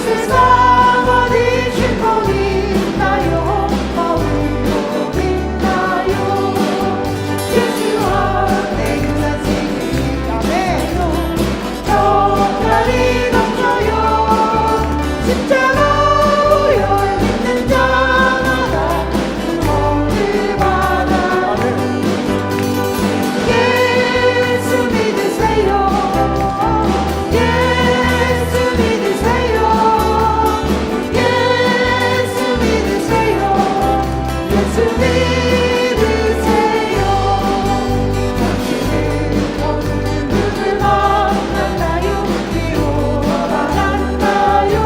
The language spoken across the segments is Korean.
세상 어디 쉴곳 있나요? 마음으로 있나요? 예수와 내 인생이 가네요. 평안이 넘쳐요. 십자가 보여 믿는 자마다 구원을 받아. 예수 믿으세요. 예수 믿으세요. 예수 믿으세요. 예수 믿으세요. 당신은 어느 누굴 만났나요? 위로가 받았나요?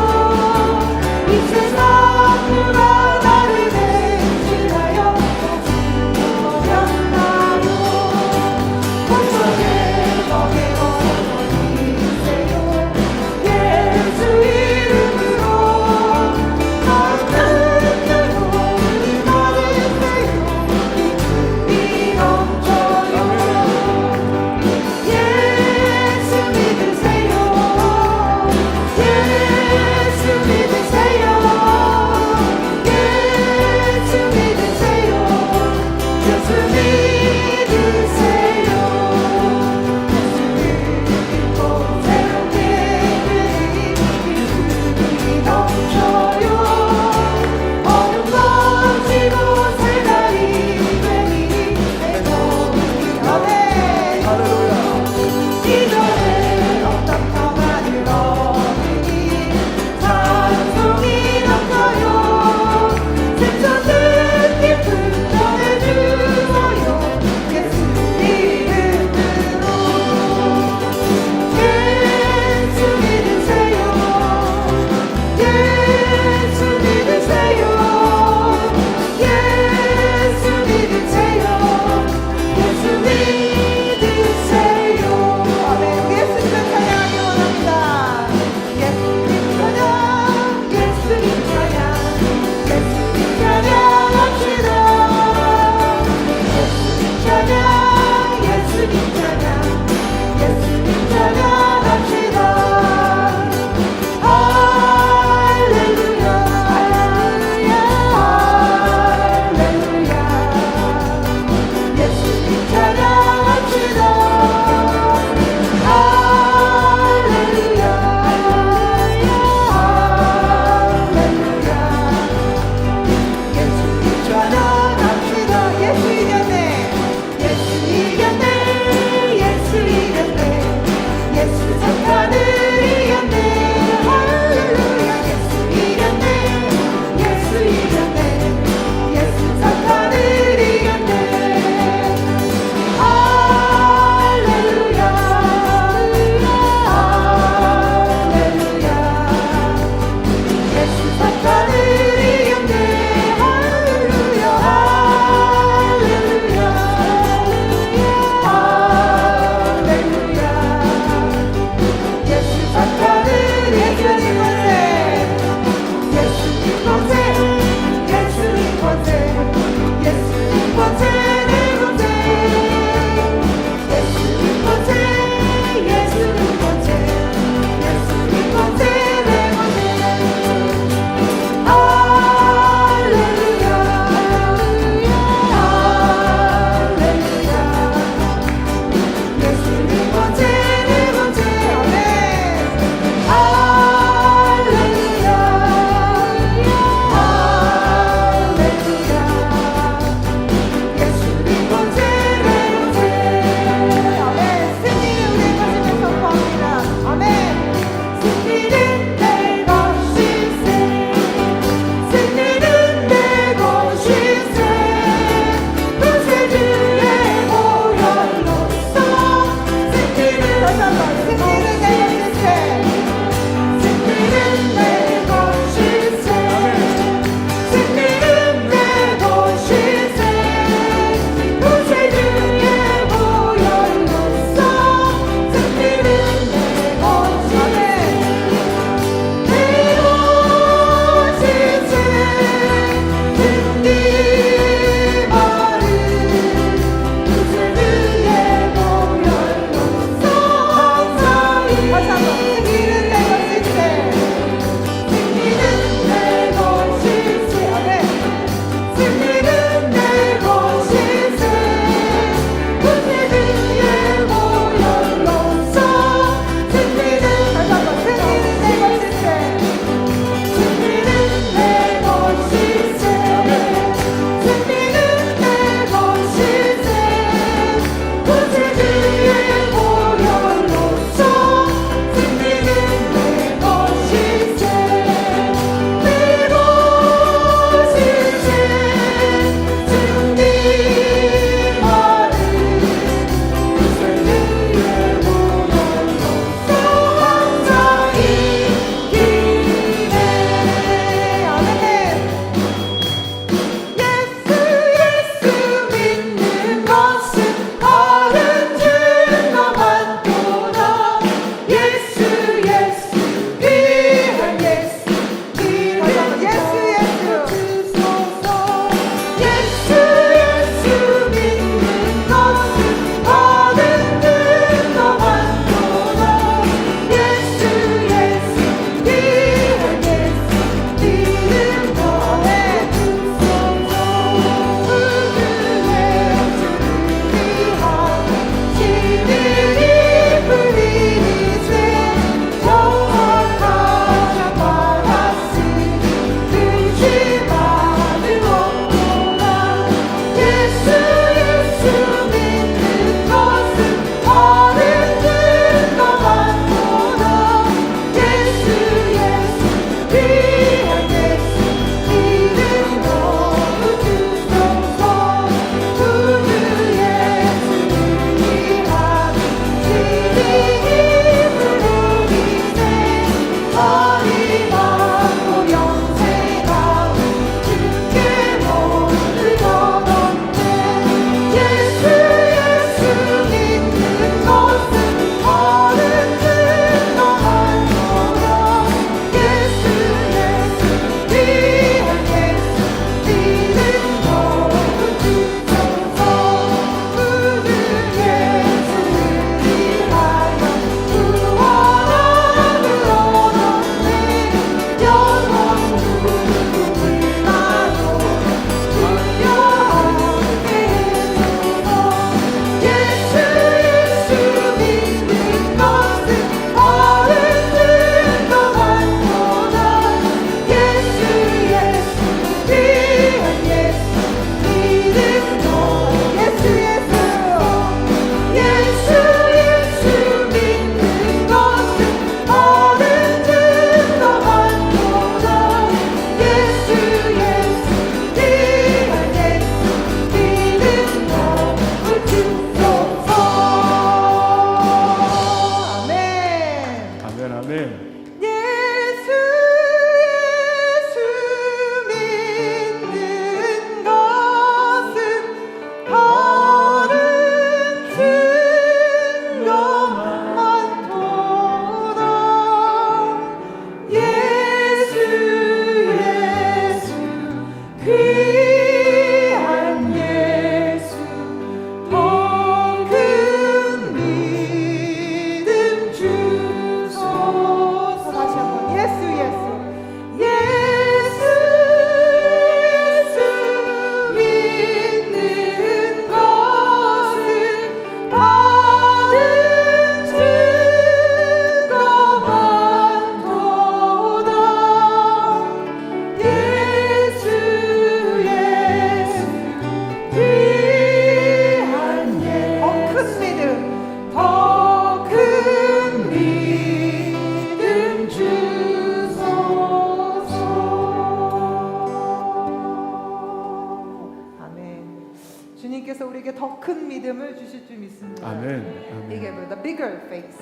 주님께서 우리에게 더 큰 믿음을 주실 줄 믿습니다. 아멘. 이게 아멘. the bigger faith,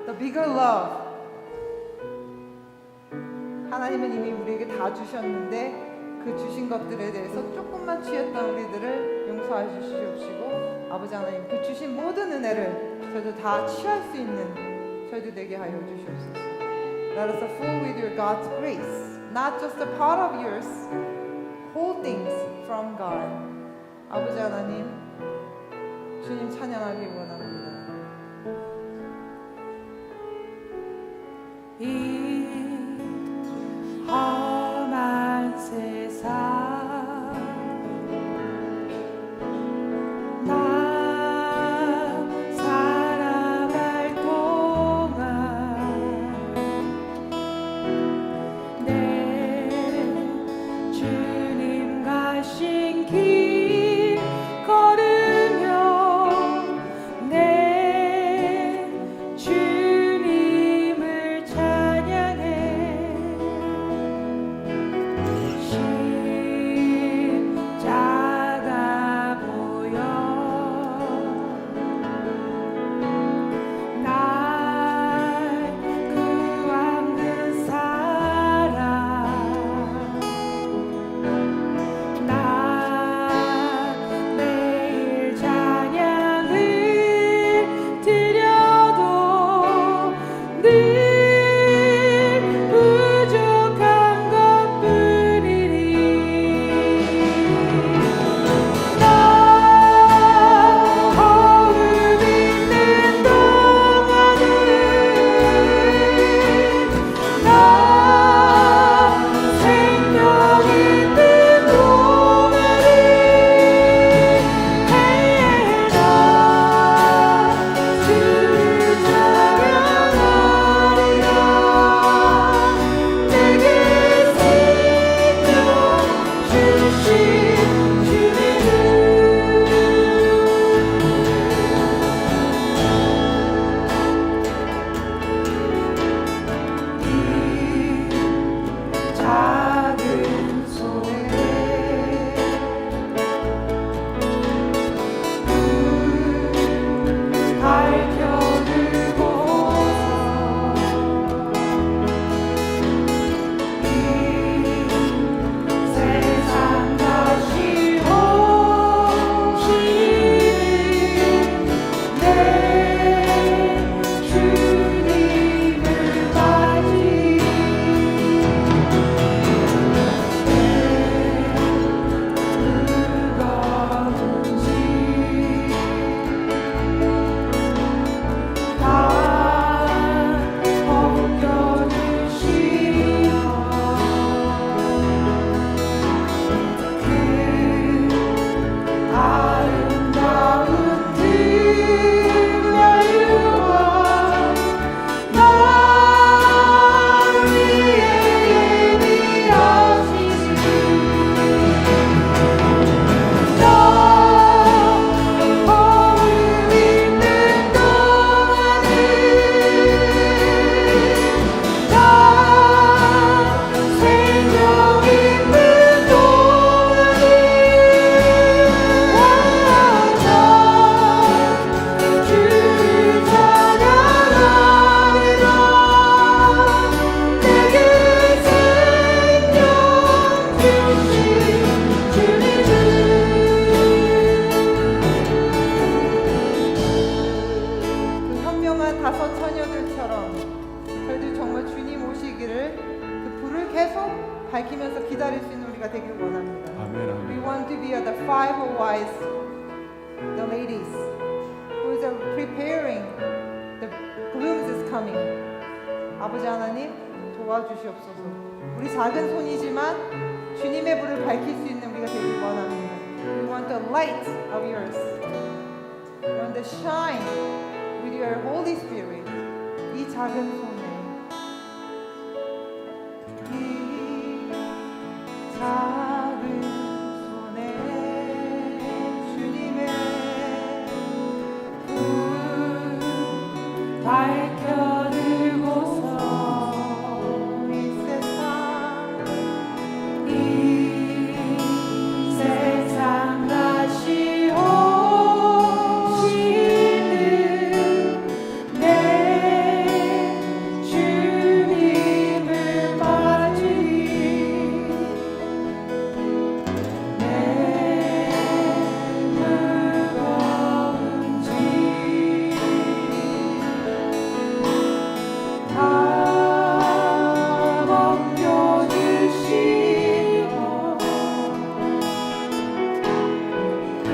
the bigger love. 하나님은 이미 우리에게 다 주셨는데 그 주신 것들에 대해서 조금만 취했던 우리들을 용서해 주시옵시고, 아버지 하나님 그 주신 모든 은혜를 저희도 다 취할 수 있는 저희도 되게 하여 주시옵소서. Let us full with your God's grace, not just a part of yours, whole things from God. 아버지 하나님, 주님 찬양하기 원합니다. 이 험한 세상 나 살아갈 동안 내 주님 가신 길 걸으며 내 주님을 찬양 계속 밝히면서 기다릴 수 있는 우리가 되길 원합니다. 아멘, 아멘. We want to be the five wise, the ladies who is preparing. The blooms is coming. 아버지 하나님 도와주시옵소서. 우리 작은 손이지만 주님의 불을 밝힐 수 있는 우리가 되길 원합니다. We want the light of yours. We want to shine with your Holy Spirit. 이 작은 손에 이 작은 손에 주님의 불 밝혀들고서 이 세상 이 세상 다시 오시는 내 주님을 맞으리 내 무거운 짐 다 벗겨주시고 그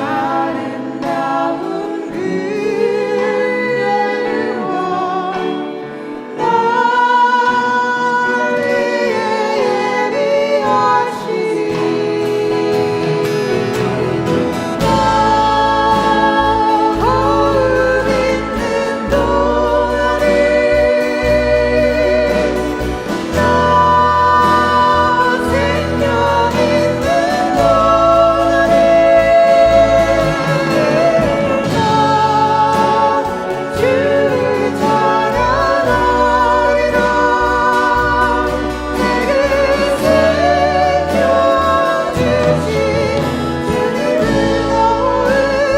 아름다운 그녀와 나 위에 예비하시리 나 거울 있는 동안에 나 생명 있는 동안에 나 주를 찬양하리라 내게 생명 주신 주님을 너무해 나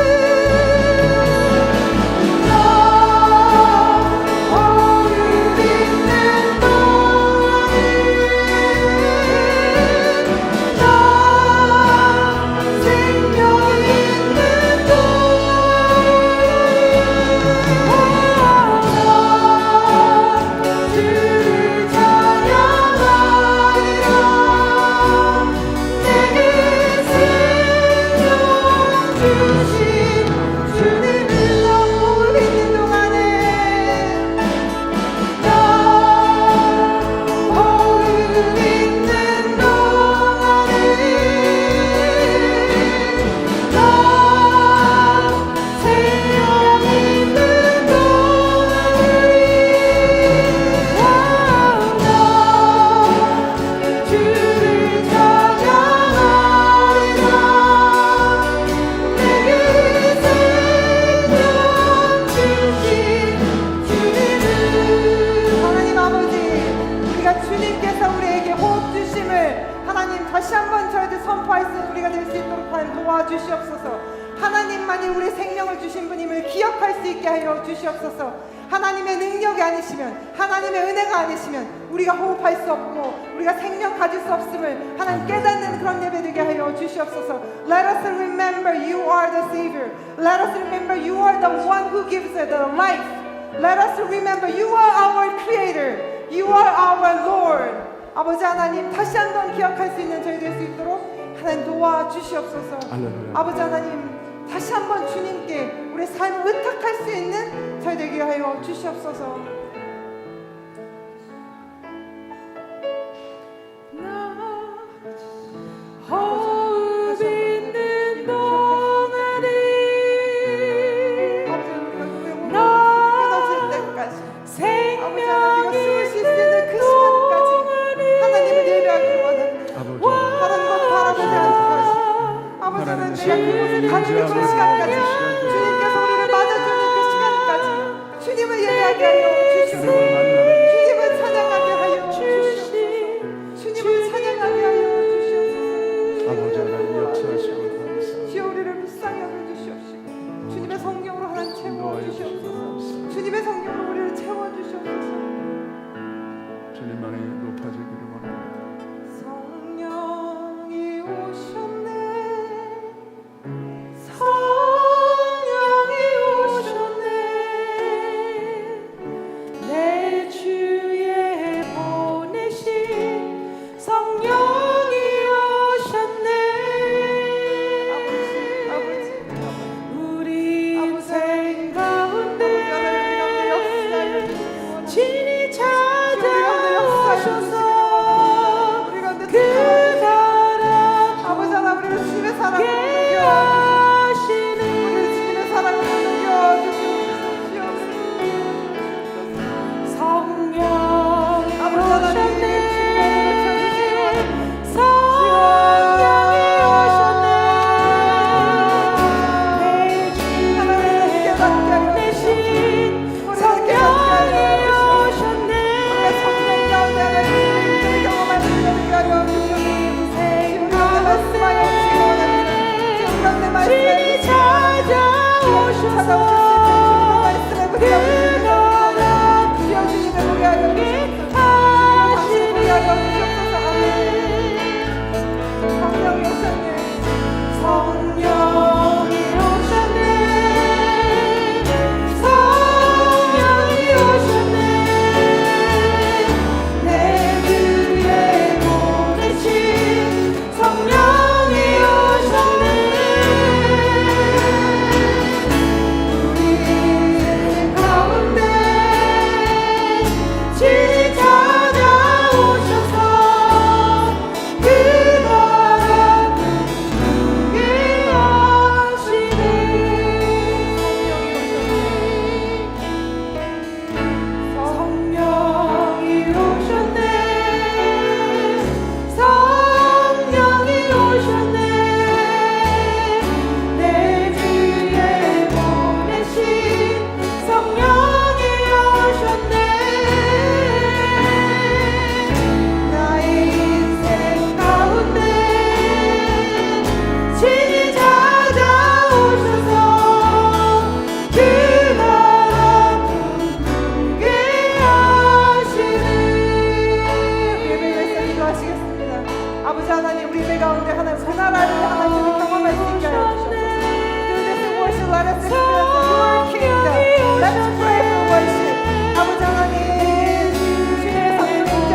거울 있는 동안에 나 생명 있는 동안에 주를 찬양하리라 내게 생명 주신 주님을 너무 있는 동안에 나 거울 있는 동안에 나 생명 있는 동안에 나 주를 찬양하리라 내게 생명 주신 주님을 하나님 아버지 우리가 주님께서 우리에게 호흡 주심을 하나님 다시 한번 저희들 선포할 수 있는 우리가 될 수 있도록 하나님 도와주시옵소서. 하나님만이 우리 생명을 주신 분임을 기억할 수 있게 하여 주시옵소서. 하나님의 능력이 아니시면 하나님의 은혜가 아니시면 우리가 호흡할 수 없고 우리가 생명 가질 수 없음을 하나님 깨닫는 그런 예배 되게 하여 주시옵소서. Let us remember you are the Savior. Let us remember you are the one who gives us the life. Let us remember you are our Creator. You are our Lord. 아버지 하나님 다시 한번 기억할 수 있는 저희 될 수 있도록 하나님 도와주시옵소서. 할렐루야. 아버지 하나님 다시 한번 주님께 우리 삶을 의탁할 수 있는 저희 되게 하여 주시옵소서. 호흡 있는 동안에 나 끊어질 때까지 생명 아버지 하나님 숨을 쉴 수 있는 그 있는 시간까지 동안에 하나님을 예배하길 원합니다. 아버지, 다른 것 바라보지 않고 아버지 하나님 내가 그곳에 가지는 그 시간까지 주님께서 우리를 맞아주는 그 시간까지 주님을 예배하게 하여 주시옵소서.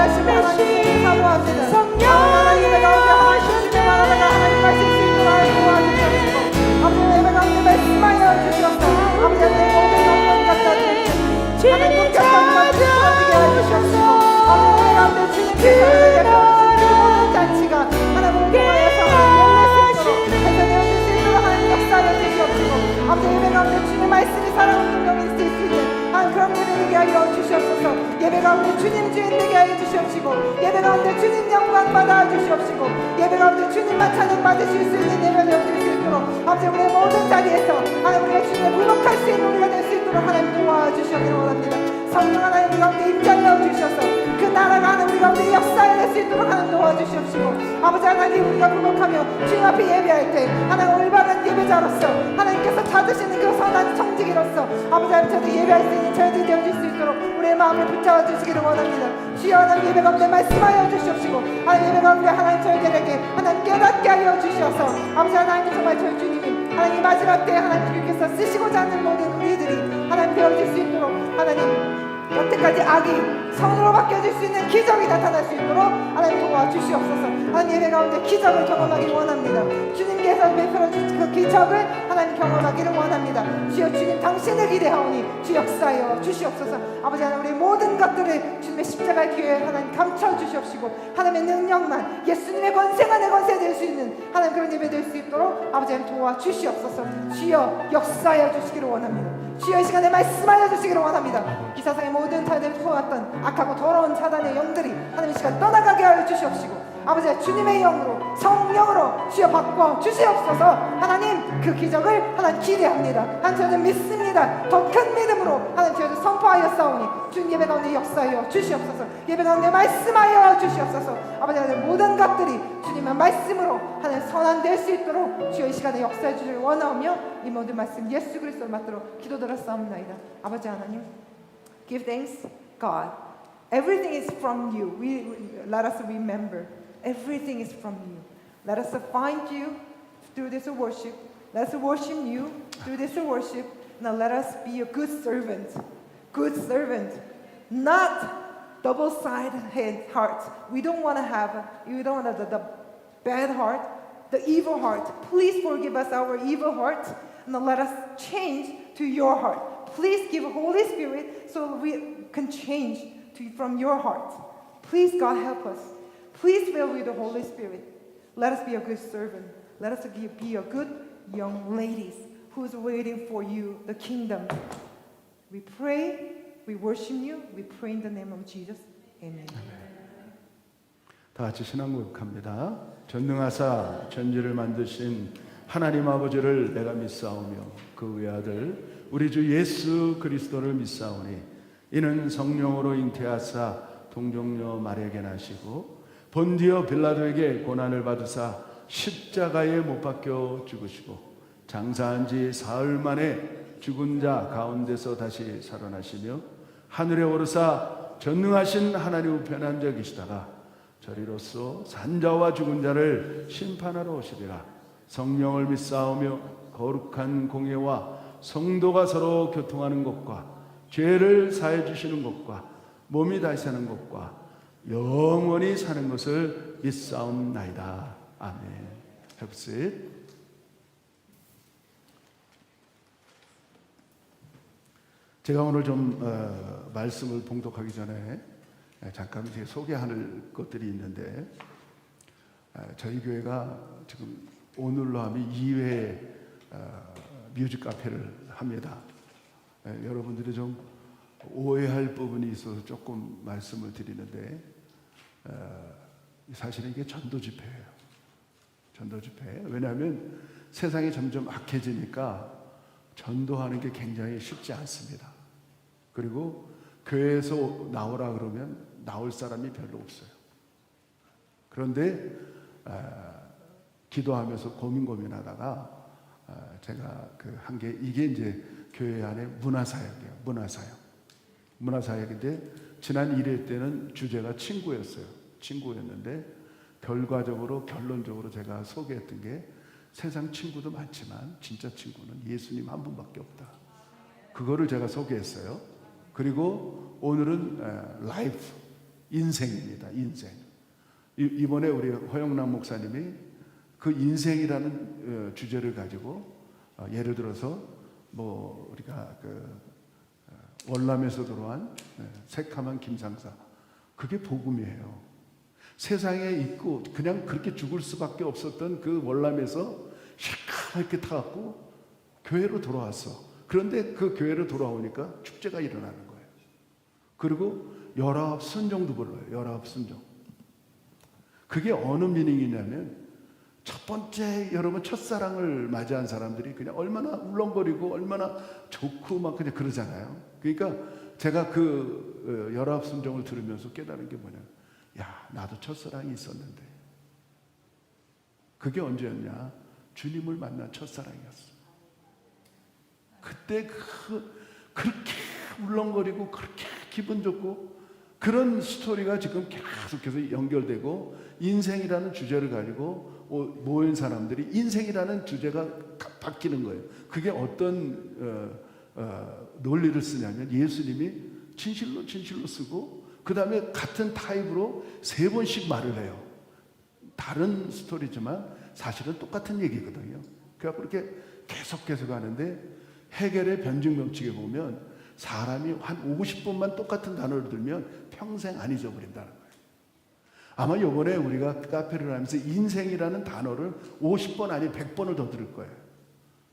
하심을 하나님 사모합니다. 하나님의 가운데 하나님의 말하다가 하나님 말씀 수 있도록 도와주시옵시고 아버지 예배 가운데 말씀하여 주시옵소서. 아버지 내 모든 어떤 것들 하나님 공격하는 것들 도와주게 해주시옵시고 아버지 예배 가운데 주님께서 하나님 그 모든 잔치가 하나님을 통하여서 열릴 수 있도록 해서되어질 수 있도록 하나님 역사하여 주시옵시고 아버지 예배 가운데 주님의 말씀이 살아온 능력이 있을 수 있는 그런 예배 되게 하여 주시옵소서. 예배 가운데 주님 주인 되게 하여 주시옵시고 예배 가운데 주님 영광 받아 주시옵시고 예배 가운데 주님만 찬양 받으실 수 있는 예배 되어질 수 있도록 아버지 우리의 모든 자리에서 하나님 우리가 주님의 불복할 수 있는 우리가 될 수 있도록 하나님 도와주시기를 원합니다. 성령 하나님 우리 가운데 임장하여 주셔서 그 나라가 하나님 우리 가운데 역사할 수 있도록 하나님 도와주시옵시고 아버지 하나님 우리가 불복하며 주님 앞에 예배할 때 하나님 올바른 예배자로서 하나님께서 찾으시는 그 선한 청지기로서 아버지 하나님 저도 예배할 수 있는 저희들이 되어질 수 있도록 우리의 마음을 붙잡아 주시기를 원합니다. 주여 하나님 예배 가운데 말씀하여 주시옵시고 하나님 예배 가운데 하나님 저희들에게 하나님 깨닫게 하여 주셔서 아버지 하나님 정말 저희 주님이 하나님 마지막 때에 하나님 주께서 쓰시고자 하는 모든 우리들이 하나님 되어질 수 있도록 하나님 여태까지 악이 선으로 바뀌어질 수 있는 기적이 나타날 수 있도록 하나님 도와주시옵소서. 하나님 예배 가운데 기적을 경험하기를 원합니다. 주님께서 베풀어 주신 그 기적을 하나님 경험하기를 원합니다. 주여 주님 당신을 기대하오니 주 역사하여 주시옵소서. 아버지 하나님 우리 모든 것들을 주님의 십자가의 기회에 하나님 감춰 주시옵시고 하나님의 능력만 예수님의 권세가 내 권세 될 수 있는 하나님 그런 예배 될 수 있도록 아버지 하나님 도와주시옵소서. 주여 역사하여 주시기를 원합니다. 주여 이 시간에 말씀하여 주시기를 원합니다. 이 세상의 모든 자들을 품었던 악하고 더러운 사단의 영들이 하나님 이 시간 떠나가게 하여 주시옵시고 아버지 주님의 영으로 성령으로 주여 바꿔 주시옵소서. 하나님 그 기적을 하나님 기대합니다. 하나님 저는 믿습니다. 더 큰 믿음으로 하나님 저희를 선포하여 싸우니 주님 예배 가운데 역사하여 주시옵소서. 예배 가운데 말씀하여 주시옵소서. 아버지 하나님 모든 것들이 주님의 말씀으로 하나님 선한 될 수 있도록 주여 이 시간에 역사해 주시길 원하오며 이 모든 말씀 예수 그리스도를 받들어 기도드렸사옵나이다. 아버지 하나님 give thanks God. Everything is from you. Let us remember. Everything is from you. Let us find you through this worship. Let us worship you through this worship. Now let us be a good servant. Good servant. Not double-sided hearts. We don't want to have the bad heart, the evil heart. Please forgive us our evil heart. Now let us change to your heart. Please give Holy Spirit so we can change from your heart. Please God help us. Please fill with the Holy Spirit. Let us be a good servant. Let us be a good young ladies who's waiting for you, the kingdom. We pray, we worship you, we pray in the name of Jesus. Amen. 다 같이 신앙 고백합니다. 전능하사 전지를 만드신 하나님 아버지를 내가 믿사오며 그 외아들 우리 주 예수 그리스도를 믿사오니 이는 성령으로 잉태하사 동정녀 마리아에게 나시고 본디오 빌라도에게 고난을 받으사 십자가에 못 박혀 죽으시고 장사한 지 사흘 만에 죽은 자 가운데서 다시 살아나시며 하늘에 오르사 전능하신 하나님 우편에 앉아 계시다가 저리로서 산자와 죽은 자를 심판하러 오시리라. 성령을 믿사오며 거룩한 공예와 성도가 서로 교통하는 것과 죄를 사해 주시는 것과 몸이 다시 사는 것과 영원히 사는 것을 믿사옵나이다. 아멘. Have a seat. 제가 오늘 좀 말씀을 봉독하기 전에 잠깐 이제 소개할 것들이 있는데 저희 교회가 지금 오늘로 하면 2회 뮤직 카페를 합니다. 여러분들이 좀 오해할 부분이 있어서 조금 말씀을 드리는데 사실은 이게 전도 집회예요. 전도 집회. 왜냐하면 세상이 점점 악해지니까 전도하는 게 굉장히 쉽지 않습니다. 그리고 교회에서 나오라 그러면 나올 사람이 별로 없어요. 그런데 기도하면서 고민하다가 제가 한 게 이게 이제 교회 안에 문화사역이에요. 문화사역인데 지난 1회 때는 주제가 친구였어요. 친구였는데 결론적으로 제가 소개했던 게 세상 친구도 많지만 진짜 친구는 예수님 한 분밖에 없다. 그거를 제가 소개했어요. 그리고 오늘은 라이프, 인생입니다. 인생. 이번에 우리 허영남 목사님이 그 인생이라는 주제를 가지고 예를 들어서 뭐 우리가 월남에서 들어온 새카만 김상사, 그게 복음이에요. 세상에 있고 그냥 그렇게 죽을 수밖에 없었던 그 월남에서 시커멓게 타갖고 교회로 돌아왔어. 그런데 그 교회로 돌아오니까 축제가 일어나는 거예요. 그리고 19순종도 불러요. 19순종. 그게 어느 미닝이냐면, 첫 번째 여러분 첫사랑을 맞이한 사람들이 그냥 얼마나 울렁거리고 얼마나 좋고 막 그냥 그러잖아요. 그러니까 제가 그 19순종을 들으면서 깨달은 게 뭐냐, 야, 나도 첫사랑이 있었는데. 그게 언제였냐? 주님을 만난 첫사랑이었어. 그때 그렇게 울렁거리고 그렇게 기분 좋고 그런 스토리가 지금 계속해서 연결되고, 인생이라는 주제를 가지고 모인 사람들이 인생이라는 주제가 바뀌는 거예요. 그게 어떤 논리를 쓰냐면, 예수님이 진실로 진실로 쓰고 그 다음에 같은 타입으로 3번씩 말을 해요. 다른 스토리지만 사실은 똑같은 얘기거든요. 그래서 그렇게 계속 하는데, 해겔의 변증명칙에 보면 사람이 한 50번만 똑같은 단어를 들면 평생 안 잊어버린다는 거예요. 아마 이번에 우리가 카페를 하면서 인생이라는 단어를 50번 아니 100번을 더 들을 거예요.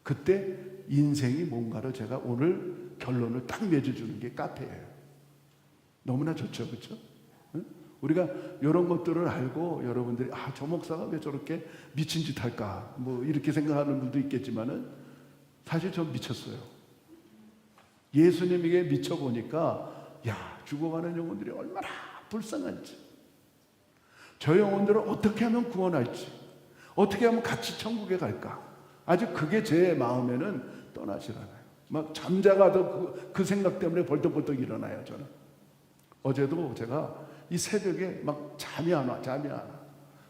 그때 인생이 뭔가를 제가 오늘 결론을 딱 맺어주는 게 카페예요. 너무나 좋죠, 그렇죠? 응? 우리가 이런 것들을 알고 여러분들이 저 목사가 왜 저렇게 미친 짓 할까 뭐 이렇게 생각하는 분도 있겠지만은, 사실 전 미쳤어요. 예수님에게 미쳐보니까, 야, 죽어가는 영혼들이 얼마나 불쌍한지, 저 영혼들을 어떻게 하면 구원할지, 어떻게 하면 같이 천국에 갈까, 아주 그게 제 마음에는 떠나질 않아요. 막 잠자가도 그 생각 때문에 벌떡벌떡 일어나요. 저는 어제도 제가 이 새벽에 막 잠이 안 와.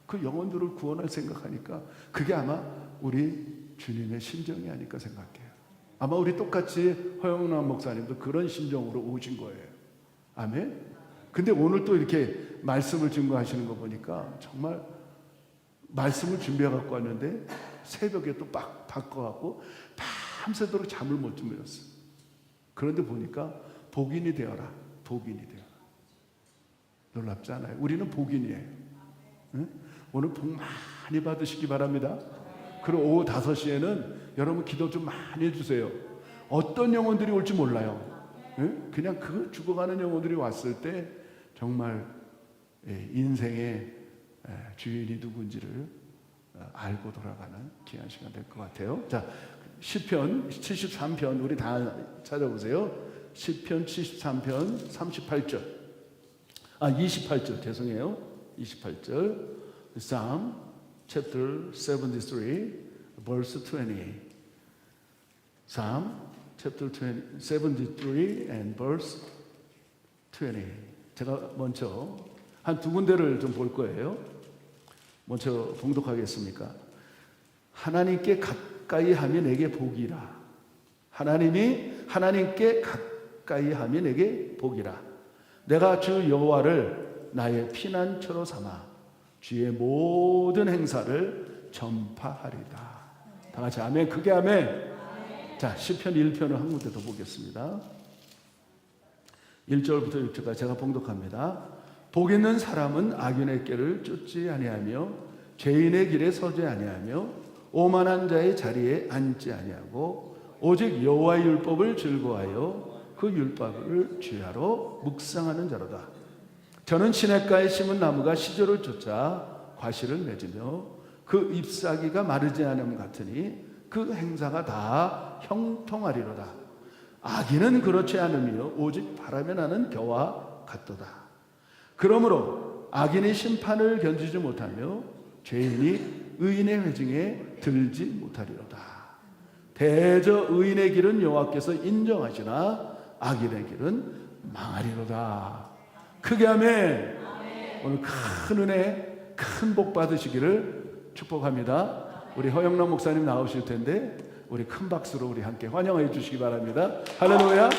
그 영혼들을 구원할 생각하니까 그게 아마 우리 주님의 심정이 아닐까 생각해요. 아마 우리 똑같이 허영남 목사님도 그런 심정으로 오신 거예요. 아멘. 근데 오늘 또 이렇게 말씀을 증거하시는 거 보니까 정말 말씀을 준비해 갖고 왔는데 새벽에 또 바꿔갖고 밤새도록 잠을 못 주무셨어요. 그런데 보니까 복인이 되어라. 놀랍지 않아요? 우리는 복인이에요. 응? 오늘 복 많이 받으시기 바랍니다. 그리고 오후 5시에는 여러분 기도 좀 많이 해주세요. 어떤 영혼들이 올지 몰라요. 응? 그냥 그 죽어가는 영혼들이 왔을 때 정말 인생의 주인이 누군지를 알고 돌아가는 귀한 시간 될 것 같아요. 자, 시편 73편 우리 다 찾아보세요. 시편 73편 38절. 28절 죄송해요. 28절. Psalm chapter 73 verse 20. Psalm chapter 73 and verse 20. 제가 먼저 한 두 군데를 좀 볼 거예요. 먼저 봉독하겠습니까? 하나님께 가까이 하면 내게 복이라. 하나님께 가까이 하면 내게 복이라. 내가 주 여호와를 나의 피난처로 삼아 주의 모든 행사를 전파하리다. 다 같이 아멘. 그게 아멘. 자, 시편 1편을 한 군데 더 보겠습니다. 1절부터 6절까지 제가 봉독합니다. 복 있는 사람은 악인의 길을 쫓지 아니하며 죄인의 길에 서지 아니하며 오만한 자의 자리에 앉지 아니하고 오직 여호와의 율법을 즐거워하여 그 율법을 주야로 묵상하는 자로다. 저는 시냇가에 심은 나무가 시절을 쫓아 과실을 맺으며 그 잎사귀가 마르지 않음 같으니 그 행사가 다 형통하리로다. 악인은 그렇지 않으며 오직 바람에 나는 겨와 같도다. 그러므로 악인이 심판을 견디지 못하며 죄인이 의인의 회중에 들지 못하리로다. 대저 의인의 길은 여호와께서 인정하시나 악인의 길은 망하리로다. 크게 아멘. 오늘 큰 은혜, 큰 복 받으시기를 축복합니다. 우리 허영남 목사님 나오실 텐데 우리 큰 박수로 우리 함께 환영해 주시기 바랍니다. 할렐루야.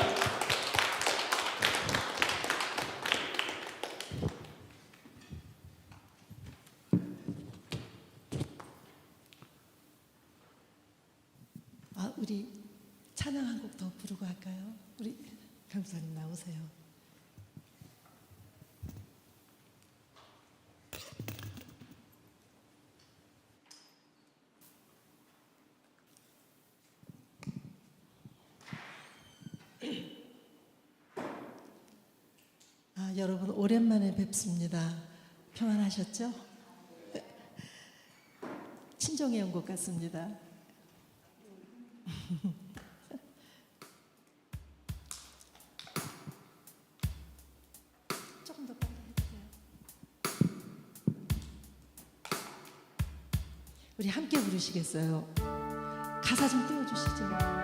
할까요? 우리 강사님 나오세요. 여러분 오랜만에 뵙습니다. 평안하셨죠? 친정에 온 것 같습니다. 조금 더 빨리 해주세요. 우리 함께 부르시겠어요? 가사 좀 띄워주시죠.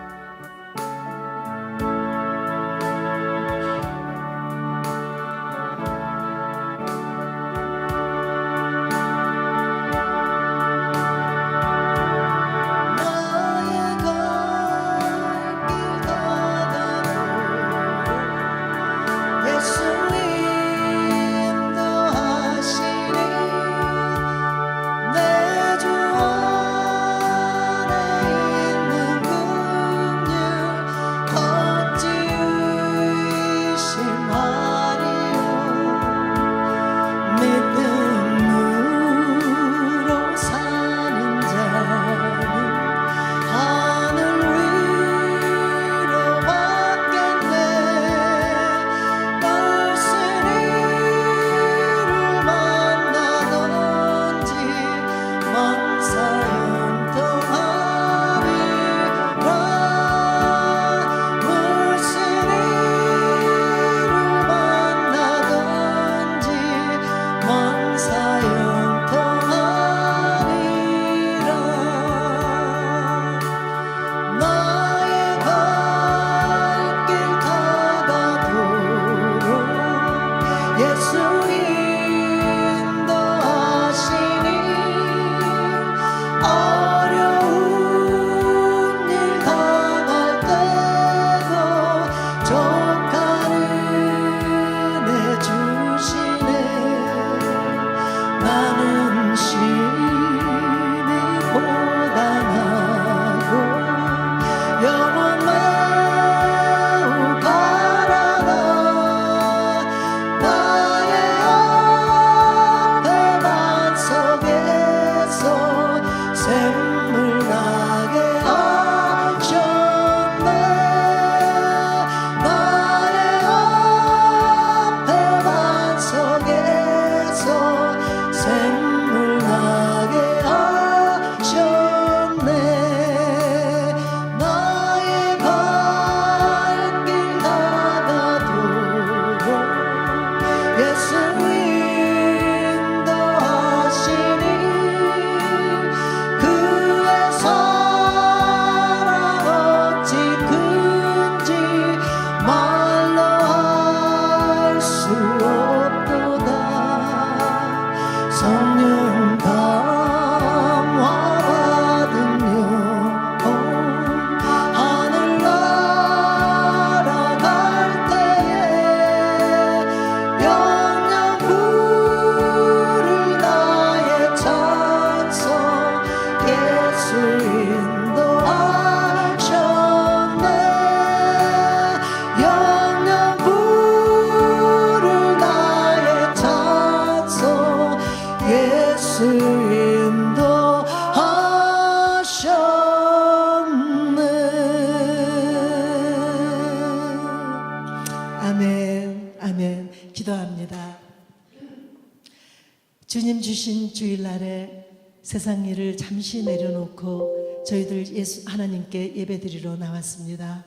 주님 주신 주일날에 세상 일을 잠시 내려놓고 저희들 하나님께 예배드리러 나왔습니다.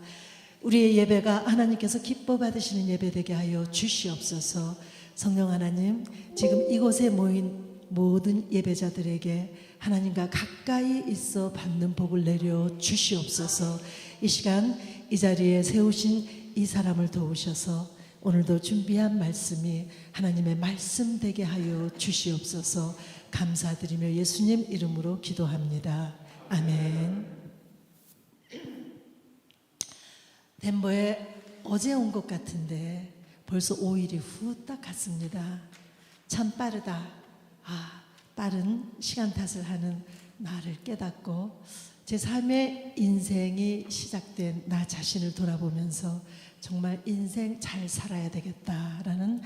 우리의 예배가 하나님께서 기뻐 받으시는 예배 되게 하여 주시옵소서. 성령 하나님, 지금 이곳에 모인 모든 예배자들에게 하나님과 가까이 있어 받는 복을 내려 주시옵소서. 이 시간 이 자리에 세우신 이 사람을 도우셔서 오늘도 준비한 말씀이 하나님의 말씀 되게 하여 주시옵소서. 감사드리며 예수님 이름으로 기도합니다. 아멘. 덴버에 어제 온 것 같은데 벌써 5일이 후딱 갔습니다. 참 빠르다. 빠른 시간 탓을 하는 나를 깨닫고 제 삶의 인생이 시작된 나 자신을 돌아보면서 정말 인생 잘 살아야 되겠다라는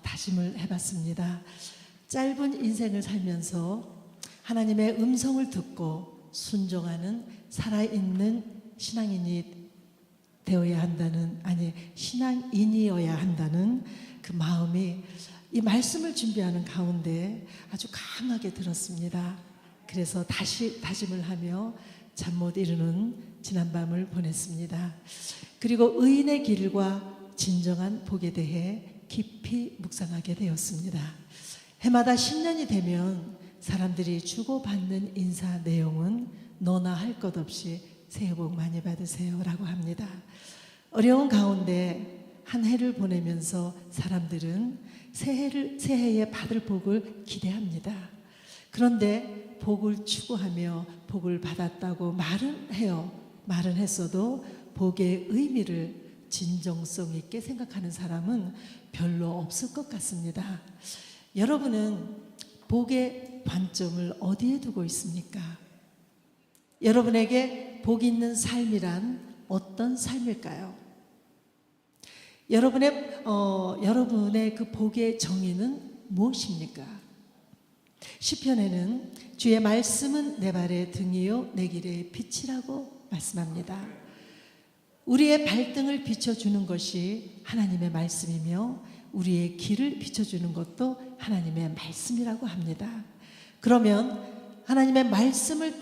다짐을 해봤습니다. 짧은 인생을 살면서 하나님의 음성을 듣고 순종하는 살아있는 신앙인이 되어야 한다는, 아니 신앙인이어야 한다는 그 마음이 이 말씀을 준비하는 가운데 아주 강하게 들었습니다. 그래서 다시 다짐을 하며 잠 못 이루는 지난밤을 보냈습니다. 그리고 의인의 길과 진정한 복에 대해 깊이 묵상하게 되었습니다. 해마다 신년이 되면 사람들이 주고받는 인사 내용은 너나 할 것 없이 새해 복 많이 받으세요 라고 합니다. 어려운 가운데 한 해를 보내면서 사람들은 새해에 받을 복을 기대합니다. 그런데 복을 추구하며 복을 받았다고 말은 해요. 말은 했어도 복의 의미를 진정성 있게 생각하는 사람은 별로 없을 것 같습니다. 여러분은 복의 관점을 어디에 두고 있습니까? 여러분에게 복 있는 삶이란 어떤 삶일까요? 여러분의 그 복의 정의는 무엇입니까? 시편에는 주의 말씀은 내 발의 등이요 내 길의 빛이라고 말씀합니다. 우리의 발등을 비춰주는 것이 하나님의 말씀이며 우리의 길을 비춰주는 것도 하나님의 말씀이라고 합니다. 그러면 하나님의 말씀을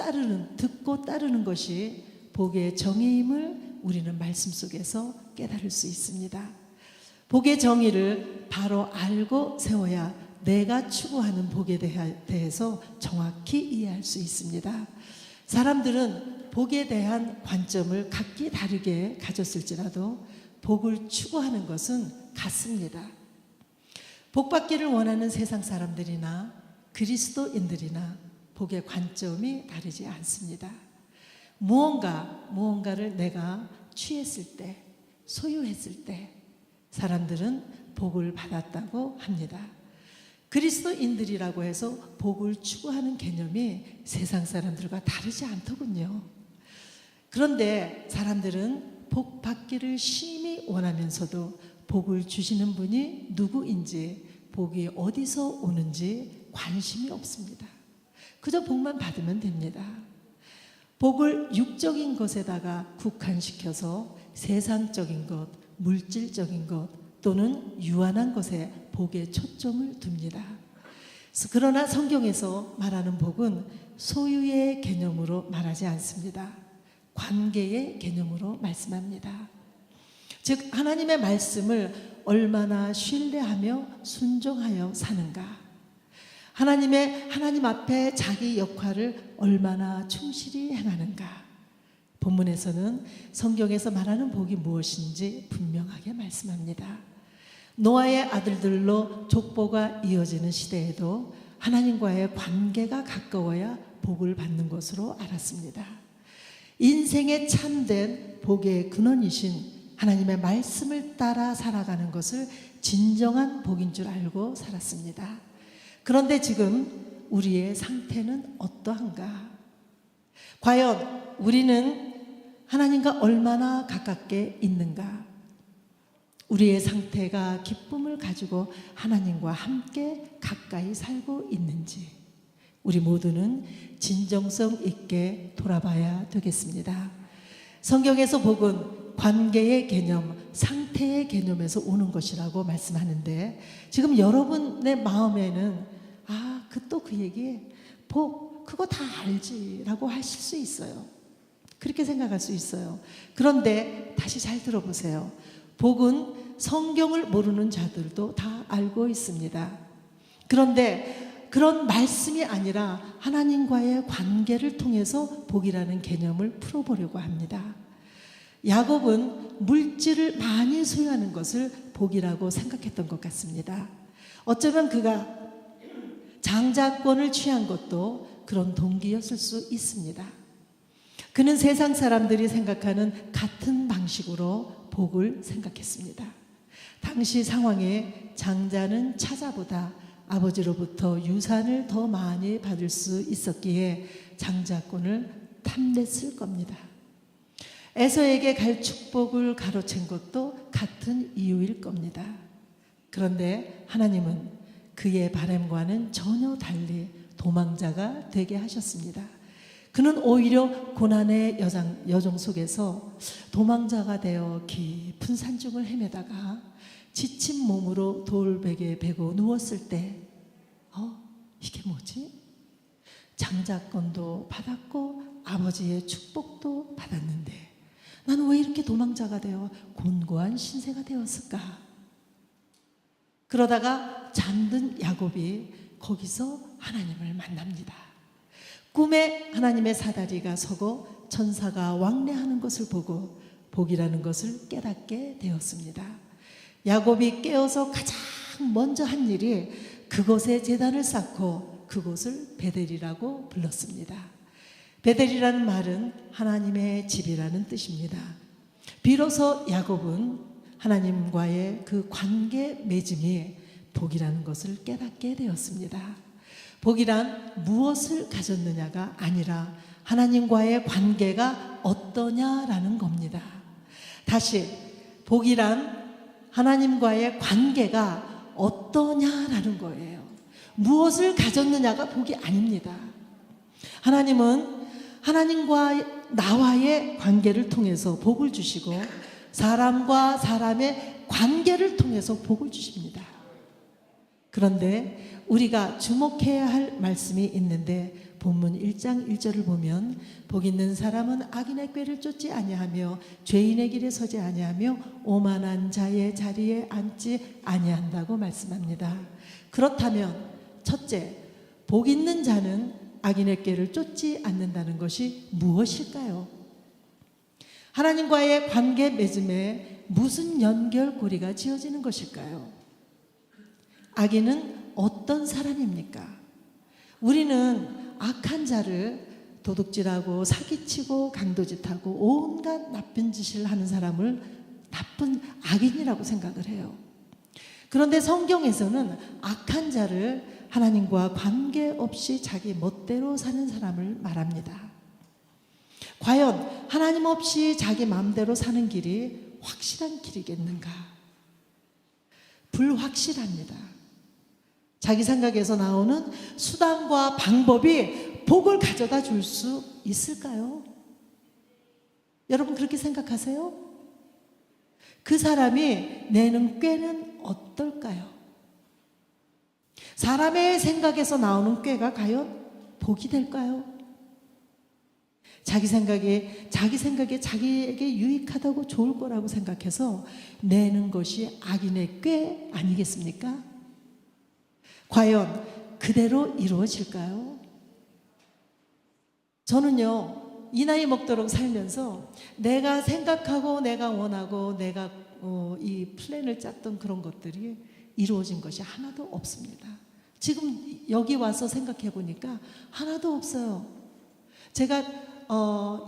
듣고 따르는 것이 복의 정의임을 우리는 말씀 속에서 깨달을 수 있습니다. 복의 정의를 바로 알고 세워야 내가 추구하는 복에 대해서 정확히 이해할 수 있습니다. 사람들은 복에 대한 관점을 각기 다르게 가졌을지라도 복을 추구하는 것은 같습니다. 복받기를 원하는 세상 사람들이나 그리스도인들이나 복의 관점이 다르지 않습니다. 무언가를 내가 취했을 때, 소유했을 때 사람들은 복을 받았다고 합니다. 그리스도인들이라고 해서 복을 추구하는 개념이 세상 사람들과 다르지 않더군요. 그런데 사람들은 복 받기를 심히 원하면서도 복을 주시는 분이 누구인지, 복이 어디서 오는지 관심이 없습니다. 그저 복만 받으면 됩니다. 복을 육적인 것에다가 국한시켜서 세상적인 것, 물질적인 것 또는 유한한 것에 복에 초점을 둡니다. 그러나 성경에서 말하는 복은 소유의 개념으로 말하지 않습니다. 관계의 개념으로 말씀합니다. 즉 하나님의 말씀을 얼마나 신뢰하며 순종하여 사는가, 하나님 앞에 자기 역할을 얼마나 충실히 행하는가. 본문에서는 성경에서 말하는 복이 무엇인지 분명하게 말씀합니다. 노아의 아들들로 족보가 이어지는 시대에도 하나님과의 관계가 가까워야 복을 받는 것으로 알았습니다. 인생의 참된 복의 근원이신 하나님의 말씀을 따라 살아가는 것을 진정한 복인 줄 알고 살았습니다. 그런데 지금 우리의 상태는 어떠한가? 과연 우리는 하나님과 얼마나 가깝게 있는가? 우리의 상태가 기쁨을 가지고 하나님과 함께 가까이 살고 있는지 우리 모두는 진정성 있게 돌아봐야 되겠습니다. 성경에서 복은 관계의 개념, 상태의 개념에서 오는 것이라고 말씀하는데 지금 여러분의 마음에는 또 그 얘기 복 그거 다 알지라고 하실 수 있어요. 그렇게 생각할 수 있어요. 그런데 다시 잘 들어보세요. 복은 성경을 모르는 자들도 다 알고 있습니다. 그런데 그런 말씀이 아니라 하나님과의 관계를 통해서 복이라는 개념을 풀어보려고 합니다. 야곱은 물질을 많이 소유하는 것을 복이라고 생각했던 것 같습니다. 어쩌면 그가 장자권을 취한 것도 그런 동기였을 수 있습니다. 그는 세상 사람들이 생각하는 같은 방식으로 복을 생각했습니다. 당시 상황에 장자는 차자보다 아버지로부터 유산을 더 많이 받을 수 있었기에 장자권을 탐냈을 겁니다. 에서에게 갈 축복을 가로챈 것도 같은 이유일 겁니다. 그런데 하나님은 그의 바람과는 전혀 달리 도망자가 되게 하셨습니다. 그는 오히려 고난의 여정 속에서 도망자가 되어 깊은 산중을 헤매다가 지친 몸으로 돌베개에 베고 누웠을 때 이게 뭐지? 장자권도 받았고 아버지의 축복도 받았는데 나는 왜 이렇게 도망자가 되어 곤고한 신세가 되었을까? 그러다가 잠든 야곱이 거기서 하나님을 만납니다. 꿈에 하나님의 사다리가 서고 천사가 왕래하는 것을 보고 복이라는 것을 깨닫게 되었습니다. 야곱이 깨어서 가장 먼저 한 일이 그곳에 제단을 쌓고 그곳을 베델이라고 불렀습니다. 베델이라는 말은 하나님의 집이라는 뜻입니다. 비로소 야곱은 하나님과의 그 관계 맺음이 복이라는 것을 깨닫게 되었습니다. 복이란 무엇을 가졌느냐가 아니라 하나님과의 관계가 어떠냐라는 겁니다. 다시, 복이란 하나님과의 관계가 어떠냐라는 거예요. 무엇을 가졌느냐가 복이 아닙니다. 하나님은 하나님과 나와의 관계를 통해서 복을 주시고 사람과 사람의 관계를 통해서 복을 주십니다. 그런데 우리가 주목해야 할 말씀이 있는데 본문 1장 1절을 보면 복 있는 사람은 악인의 꾀를 쫓지 아니하며 죄인의 길에 서지 아니하며 오만한 자의 자리에 앉지 아니한다고 말씀합니다. 그렇다면 첫째, 복 있는 자는 악인의 꾀를 쫓지 않는다는 것이 무엇일까요? 하나님과의 관계 맺음에 무슨 연결고리가 지어지는 것일까요? 악인은 어떤 사람입니까? 우리는 악한 자를 도둑질하고 사기치고 강도짓하고 온갖 나쁜 짓을 하는 사람을 나쁜 악인이라고 생각을 해요. 그런데 성경에서는 악한 자를 하나님과 관계없이 자기 멋대로 사는 사람을 말합니다. 과연 하나님 없이 자기 마음대로 사는 길이 확실한 길이겠는가? 불확실합니다. 자기 생각에서 나오는 수단과 방법이 복을 가져다 줄 수 있을까요? 여러분 그렇게 생각하세요? 그 사람이 내는 꾀는 어떨까요? 사람의 생각에서 나오는 꾀가 과연 복이 될까요? 자기 생각에 자기에게 유익하다고 좋을 거라고 생각해서 내는 것이 악인의 꾀 아니겠습니까? 과연 그대로 이루어질까요? 저는요, 이 나이 먹도록 살면서 내가 생각하고 내가 원하고 내가 이 플랜을 짰던 그런 것들이 이루어진 것이 하나도 없습니다. 지금 여기 와서 생각해 보니까 하나도 없어요. 제가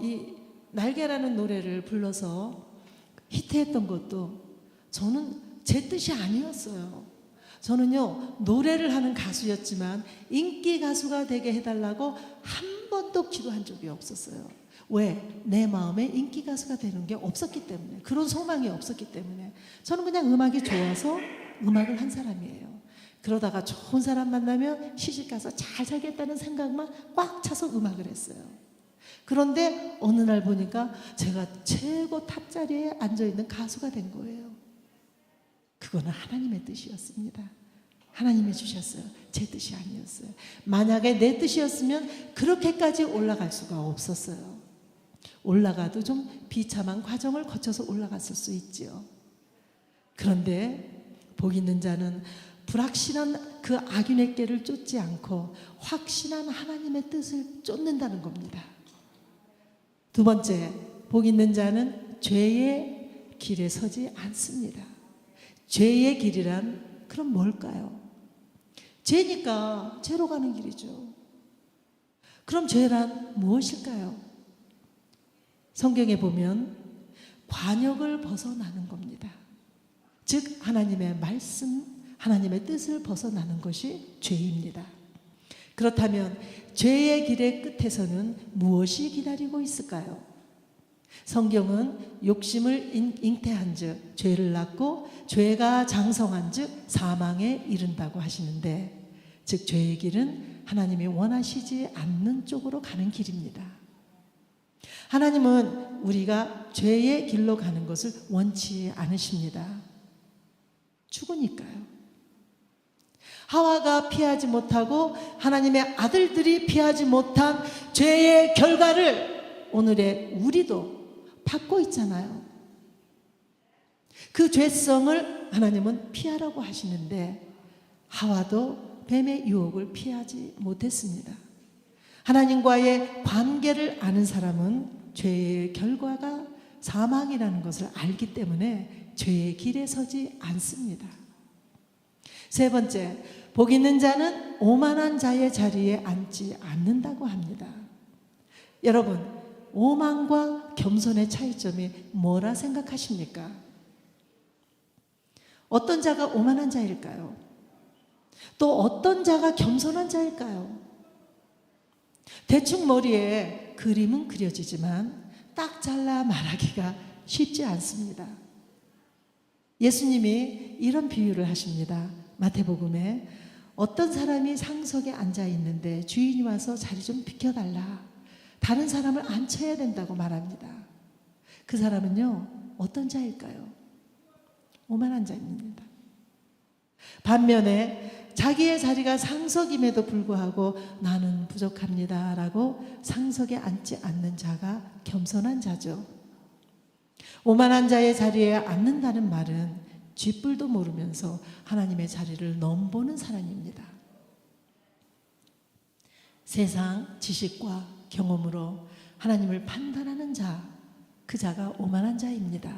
이 날개라는 노래를 불러서 히트했던 것도 저는 제 뜻이 아니었어요. 저는요, 노래를 하는 가수였지만 인기 가수가 되게 해달라고 한 번도 기도한 적이 없었어요. 왜? 내 마음에 인기 가수가 되는 게 없었기 때문에, 그런 소망이 없었기 때문에. 저는 그냥 음악이 좋아서 음악을 한 사람이에요. 그러다가 좋은 사람 만나면 시집가서 잘 살겠다는 생각만 꽉 차서 음악을 했어요. 그런데 어느 날 보니까 제가 최고 탑자리에 앉아있는 가수가 된 거예요. 그거는 하나님의 뜻이었습니다. 하나님이 주셨어요. 제 뜻이 아니었어요. 만약에 내 뜻이었으면 그렇게까지 올라갈 수가 없었어요. 올라가도 좀 비참한 과정을 거쳐서 올라갔을 수 있지요. 그런데 복 있는 자는 불확실한 그 악인의 꾀를 쫓지 않고 확신한 하나님의 뜻을 쫓는다는 겁니다. 두 번째, 복 있는 자는 죄의 길에 서지 않습니다. 죄의 길이란 그럼 뭘까요? 죄니까 죄로 가는 길이죠. 그럼 죄란 무엇일까요? 성경에 보면 관역을 벗어나는 겁니다. 즉 하나님의 말씀, 하나님의 뜻을 벗어나는 것이 죄입니다. 그렇다면 죄의 길의 끝에서는 무엇이 기다리고 있을까요? 성경은 욕심을 잉태한즉 죄를 낳고 죄가 장성한즉 사망에 이른다고 하시는데, 즉 죄의 길은 하나님이 원하시지 않는 쪽으로 가는 길입니다. 하나님은 우리가 죄의 길로 가는 것을 원치 않으십니다. 죽으니까요. 하와가 피하지 못하고 하나님의 아들들이 피하지 못한 죄의 결과를 오늘의 우리도 받고 있잖아요. 그 죄성을 하나님은 피하라고 하시는데 하와도 뱀의 유혹을 피하지 못했습니다. 하나님과의 관계를 아는 사람은 죄의 결과가 사망이라는 것을 알기 때문에 죄의 길에 서지 않습니다. 세 번째, 복 있는 자는 오만한 자의 자리에 앉지 않는다고 합니다. 여러분, 오만과 겸손의 차이점이 뭐라 생각하십니까? 어떤 자가 오만한 자일까요? 또 어떤 자가 겸손한 자일까요? 대충 머리에 그림은 그려지지만 딱 잘라 말하기가 쉽지 않습니다. 예수님이 이런 비유를 하십니다. 마태복음에 어떤 사람이 상석에 앉아 있는데 주인이 와서 자리 좀 비켜달라, 다른 사람을 앉혀야 된다고 말합니다. 그 사람은요, 어떤 자일까요? 오만한 자입니다. 반면에 자기의 자리가 상석임에도 불구하고 나는 부족합니다 라고 상석에 앉지 않는 자가 겸손한 자죠. 오만한 자의 자리에 앉는다는 말은 쥐뿔도 모르면서 하나님의 자리를 넘보는 사람입니다. 세상 지식과 경험으로 하나님을 판단하는 자, 그 자가 오만한 자입니다.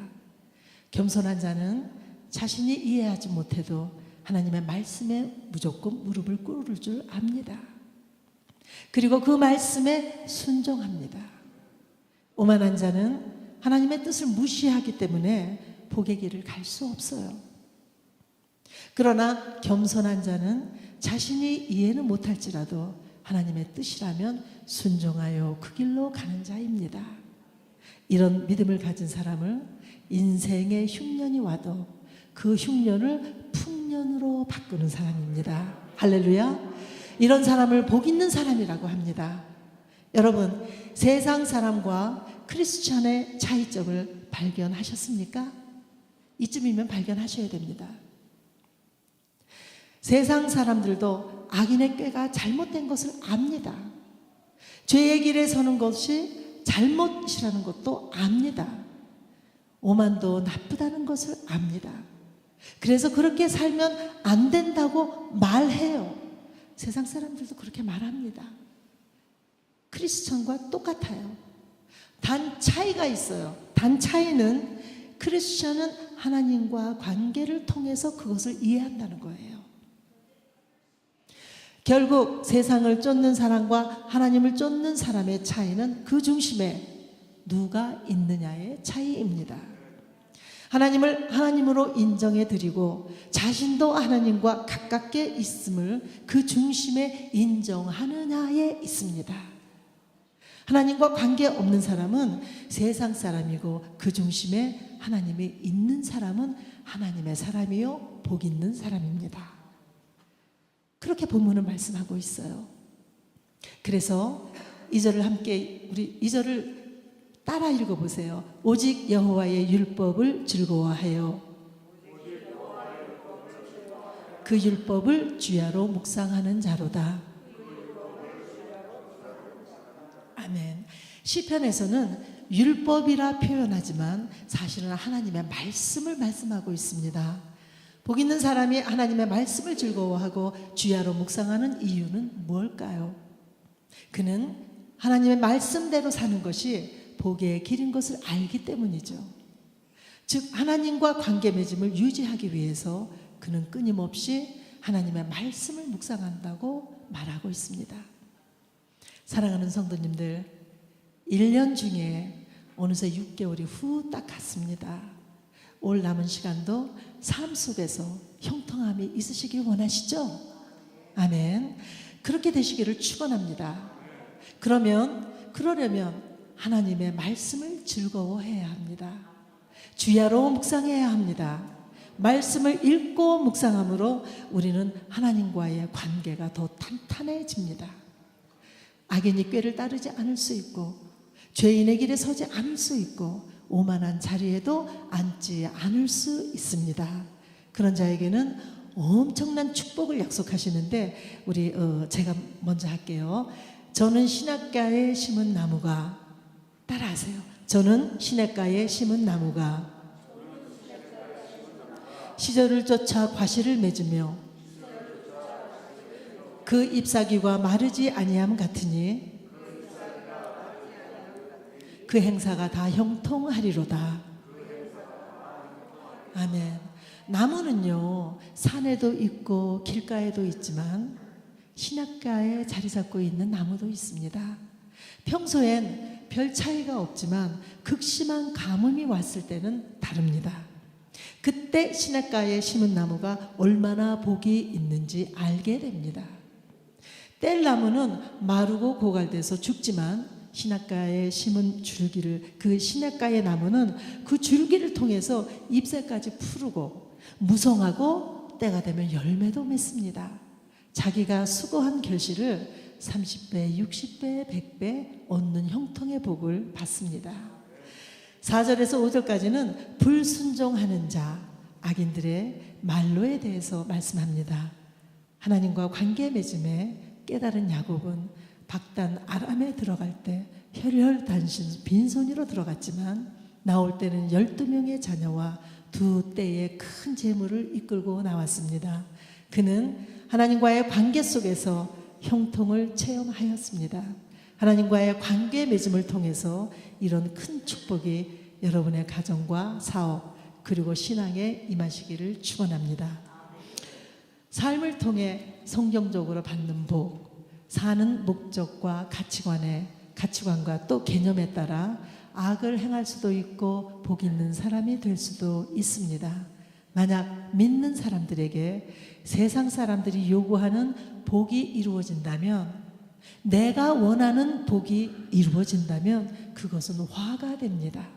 겸손한 자는 자신이 이해하지 못해도 하나님의 말씀에 무조건 무릎을 꿇을 줄 압니다. 그리고 그 말씀에 순종합니다. 오만한 자는 하나님의 뜻을 무시하기 때문에 복의 길을 갈 수 없어요. 그러나 겸손한 자는 자신이 이해는 못할지라도 하나님의 뜻이라면 순종하여 그 길로 가는 자입니다. 이런 믿음을 가진 사람을 인생의 흉년이 와도 그 흉년을 풍년으로 바꾸는 사람입니다. 할렐루야. 이런 사람을 복 있는 사람이라고 합니다. 여러분, 세상 사람과 크리스천의 차이점을 발견하셨습니까? 이쯤이면 발견하셔야 됩니다. 세상 사람들도 악인의 꾀가 잘못된 것을 압니다. 죄의 길에 서는 것이 잘못이라는 것도 압니다. 오만도 나쁘다는 것을 압니다. 그래서 그렇게 살면 안 된다고 말해요. 세상 사람들도 그렇게 말합니다. 크리스천과 똑같아요. 단 차이가 있어요. 단 차이는 크리스천은 하나님과 관계를 통해서 그것을 이해한다는 거예요. 결국 세상을 쫓는 사람과 하나님을 쫓는 사람의 차이는 그 중심에 누가 있느냐의 차이입니다. 하나님을 하나님으로 인정해 드리고 자신도 하나님과 가깝게 있음을 그 중심에 인정하느냐에 있습니다. 하나님과 관계 없는 사람은 세상 사람이고 그 중심에 하나님이 있는 사람은 하나님의 사람이요 복 있는 사람입니다. 그렇게 본문은 말씀하고 있어요. 그래서 2절을 함께 우리 2절을 따라 읽어보세요. 오직 여호와의 율법을 즐거워하여 그 율법을 주야로 묵상하는 자로다. 아멘. 시편에서는 율법이라 표현하지만 사실은 하나님의 말씀을 말씀하고 있습니다. 복 있는 사람이 하나님의 말씀을 즐거워하고 주야로 묵상하는 이유는 무엇일까요? 그는 하나님의 말씀대로 사는 것이 복의 길인 것을 알기 때문이죠. 즉 하나님과 관계 맺음을 유지하기 위해서 그는 끊임없이 하나님의 말씀을 묵상한다고 말하고 있습니다. 사랑하는 성도님들, 1년 중에 어느새 6개월이 후딱 갔습니다. 올 남은 시간도 삶 속에서 형통함이 있으시길 원하시죠? 아멘. 그렇게 되시기를 축원합니다. 그러려면 하나님의 말씀을 즐거워해야 합니다. 주야로 묵상해야 합니다. 말씀을 읽고 묵상함으로 우리는 하나님과의 관계가 더 탄탄해집니다. 악인이 꾀를 따르지 않을 수 있고 죄인의 길에 서지 않을 수 있고 오만한 자리에도 앉지 않을 수 있습니다. 그런 자에게는 엄청난 축복을 약속하시는데 제가 먼저 할게요. 저는 시냇가에 심은 나무가, 따라하세요. 저는 시냇가에 심은 나무가 시절을 쫓아 과실을 맺으며 그 잎사귀가 마르지 아니함 같으니 그 행사가 다 형통하리로다. 아멘. 나무는요, 산에도 있고 길가에도 있지만 시냇가에 자리 잡고 있는 나무도 있습니다. 평소엔 별 차이가 없지만 극심한 가뭄이 왔을 때는 다릅니다. 그때 시냇가에 심은 나무가 얼마나 복이 있는지 알게 됩니다. 뗄나무는 마르고 고갈돼서 죽지만 시냇가에 심은 줄기를, 그 시냇가의 나무는 그 줄기를 통해서 잎새까지 푸르고 무성하고 때가 되면 열매도 맺습니다. 자기가 수고한 결실을 30배, 60배, 100배 얻는 형통의 복을 받습니다. 4절에서 5절까지는 불순종하는 자, 악인들의 말로에 대해서 말씀합니다. 하나님과 관계 맺음에 깨달은 야곱은 박단 아람에 들어갈 때 혈혈단신 빈손으로 들어갔지만 나올 때는 12명의 자녀와 2떼의 큰 재물을 이끌고 나왔습니다. 그는 하나님과의 관계 속에서 형통을 체험하였습니다. 하나님과의 관계 맺음을 통해서 이런 큰 축복이 여러분의 가정과 사업 그리고 신앙에 임하시기를 축원합니다. 삶을 통해 성경적으로 받는 복, 사는 목적과 가치관과 또 개념에 따라 악을 행할 수도 있고 복 있는 사람이 될 수도 있습니다. 만약 믿는 사람들에게 세상 사람들이 요구하는 복이 이루어진다면, 내가 원하는 복이 이루어진다면 그것은 화가 됩니다.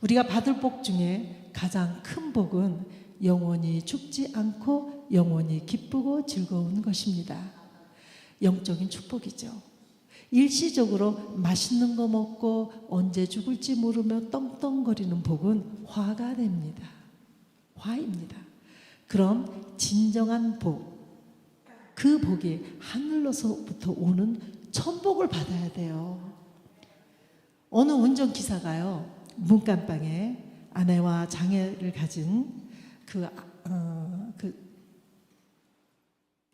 우리가 받을 복 중에 가장 큰 복은 영원히 죽지 않고 영원히 기쁘고 즐거운 것입니다. 영적인 축복이죠. 일시적으로 맛있는 거 먹고 언제 죽을지 모르며 떵떵거리는 복은 화가 됩니다. 화입니다. 그럼 진정한 복, 그 복이 하늘로서부터 오는 천복을 받아야 돼요. 어느 운전기사가요, 문간방에 아내와 장애를 가진 그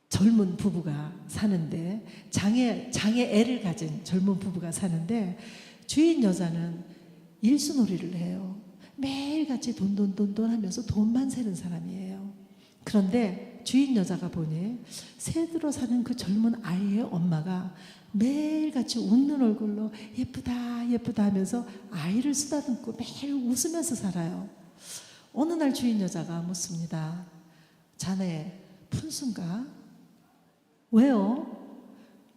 젊은 부부가 사는데, 장애애를 가진 젊은 부부가 사는데, 주인 여자는 일수놀이를 해요. 매일같이 돈 하면서 돈만 세는 사람이에요. 그런데 주인 여자가 보니 새들어 사는 그 젊은 아이의 엄마가 매일같이 웃는 얼굴로 예쁘다 예쁘다 하면서 아이를 쓰다듬고 매일 웃으면서 살아요. 어느 날 주인 여자가 묻습니다. 자네 푼순가? 왜요?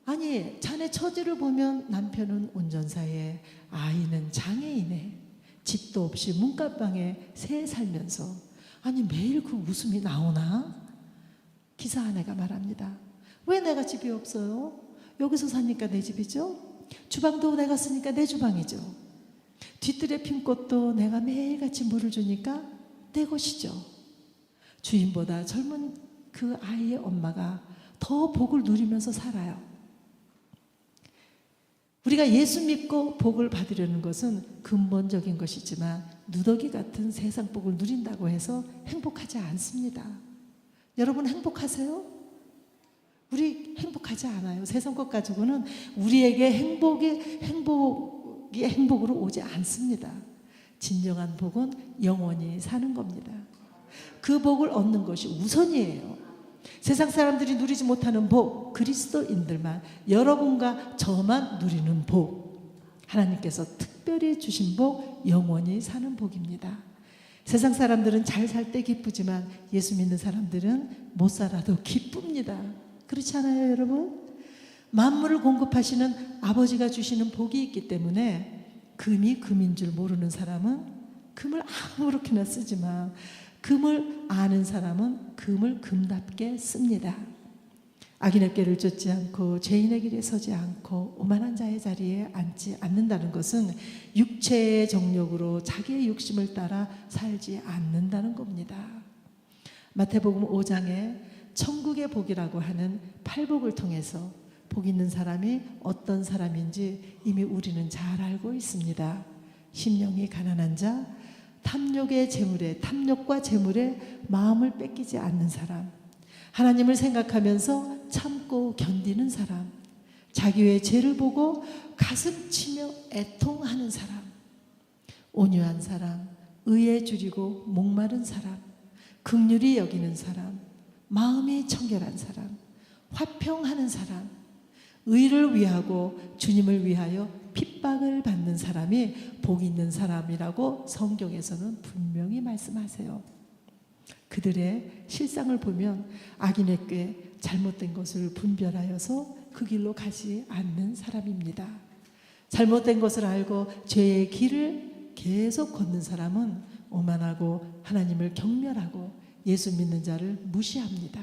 아니, 자네 처지를 보면 남편은 운전사에 아이는 장애인에 집도 없이 문간방에 새 살면서, 아니 매일 그 웃음이 나오나? 기사 아내가 말합니다. 왜 내가 집이 없어요? 여기서 사니까 내 집이죠. 주방도 내가 쓰니까 내 주방이죠. 뒤뜰에 핀 꽃도 내가 매일같이 물을 주니까 내 것이죠. 주인보다 젊은 그 아이의 엄마가 더 복을 누리면서 살아요. 우리가 예수 믿고 복을 받으려는 것은 근본적인 것이지만 누더기 같은 세상 복을 누린다고 해서 행복하지 않습니다. 여러분 행복하세요? 우리 행복하지 않아요. 세상 것 가지고는 우리에게 행복으로 오지 않습니다. 진정한 복은 영원히 사는 겁니다. 그 복을 얻는 것이 우선이에요. 세상 사람들이 누리지 못하는 복, 그리스도인들만, 여러분과 저만 누리는 복, 하나님께서 특별히 주신 복, 영원히 사는 복입니다. 세상 사람들은 잘 살 때 기쁘지만 예수 믿는 사람들은 못 살아도 기쁩니다. 그렇지 않아요, 여러분? 만물을 공급하시는 아버지가 주시는 복이 있기 때문에 금이 금인 줄 모르는 사람은 금을 아무렇게나 쓰지만 금을 아는 사람은 금을 금답게 씁니다. 악인의 꾀를 쫓지 않고 죄인의 길에 서지 않고 오만한 자의 자리에 앉지 않는다는 것은 육체의 정욕으로 자기의 욕심을 따라 살지 않는다는 겁니다. 마태복음 5장에 천국의 복이라고 하는 팔복을 통해서 복 있는 사람이 어떤 사람인지 이미 우리는 잘 알고 있습니다. 심령이 가난한 자, 탐욕과 재물에 마음을 뺏기지 않는 사람, 하나님을 생각하면서 참고 견디는 사람, 자기의 죄를 보고 가슴 치며 애통하는 사람, 온유한 사람, 의에 줄이고 목마른 사람, 긍휼히 여기는 사람, 마음이 청결한 사람, 화평하는 사람, 의를 위하고 주님을 위하여 핍박을 받는 사람이 복 있는 사람이라고 성경에서는 분명히 말씀하세요. 그들의 실상을 보면 악인의 꾀, 잘못된 것을 분별하여서 그 길로 가지 않는 사람입니다. 잘못된 것을 알고 죄의 길을 계속 걷는 사람은 오만하고 하나님을 경멸하고 예수 믿는 자를 무시합니다.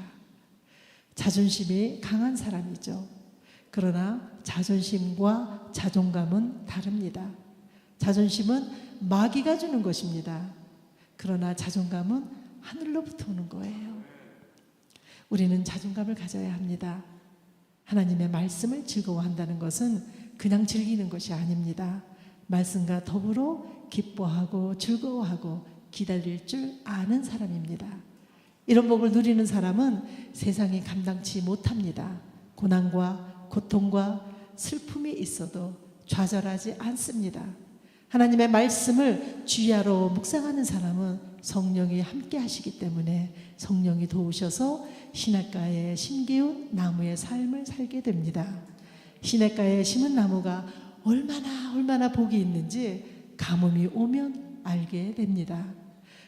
자존심이 강한 사람이죠. 그러나 자존심과 자존감은 다릅니다. 자존심은 마귀가 주는 것입니다. 그러나 자존감은 하늘로부터 오는 거예요. 우리는 자존감을 가져야 합니다. 하나님의 말씀을 즐거워한다는 것은 그냥 즐기는 것이 아닙니다. 말씀과 더불어 기뻐하고 즐거워하고 기다릴 줄 아는 사람입니다. 이런 복을 누리는 사람은 세상이 감당치 못합니다. 고난과 고통과 슬픔이 있어도 좌절하지 않습니다. 하나님의 말씀을 주야로 묵상하는 사람은 성령이 함께 하시기 때문에 성령이 도우셔서 시냇가에 심기운 나무의 삶을 살게 됩니다. 시냇가에 심은 나무가 얼마나 복이 있는지 가뭄이 오면 알게 됩니다.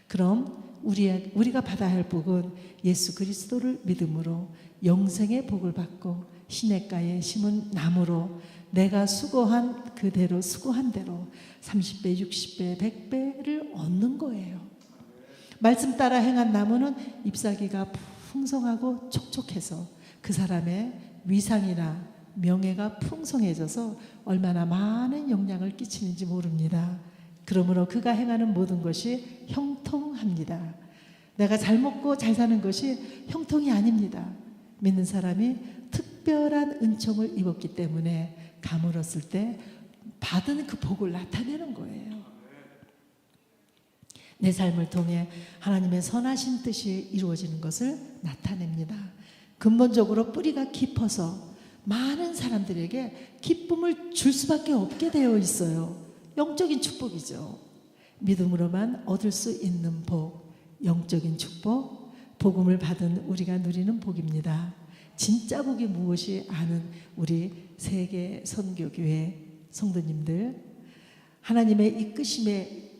그럼 우리가 받아야 할 복은 예수 그리스도를 믿음으로 영생의 복을 받고 시냇가에 심은 나무로 내가 수고한 그대로 수고한 대로 30배, 60배, 100배를 얻는 거예요. 말씀 따라 행한 나무는 잎사귀가 풍성하고 촉촉해서 그 사람의 위상이나 명예가 풍성해져서 얼마나 많은 영향을 끼치는지 모릅니다. 그러므로 그가 행하는 모든 것이 형통합니다. 내가 잘 먹고 잘 사는 것이 형통이 아닙니다. 믿는 사람이 특별한 은총을 입었기 때문에 가물었을 때 받은 그 복을 나타내는 거예요. 내 삶을 통해 하나님의 선하신 뜻이 이루어지는 것을 나타냅니다. 근본적으로 뿌리가 깊어서 많은 사람들에게 기쁨을 줄 수밖에 없게 되어 있어요. 영적인 축복이죠. 믿음으로만 얻을 수 있는 복, 영적인 축복, 복음을 받은 우리가 누리는 복입니다. 진짜 복이 무엇이 아는 우리 세계 선교교회 성도님들, 하나님의 이끄심에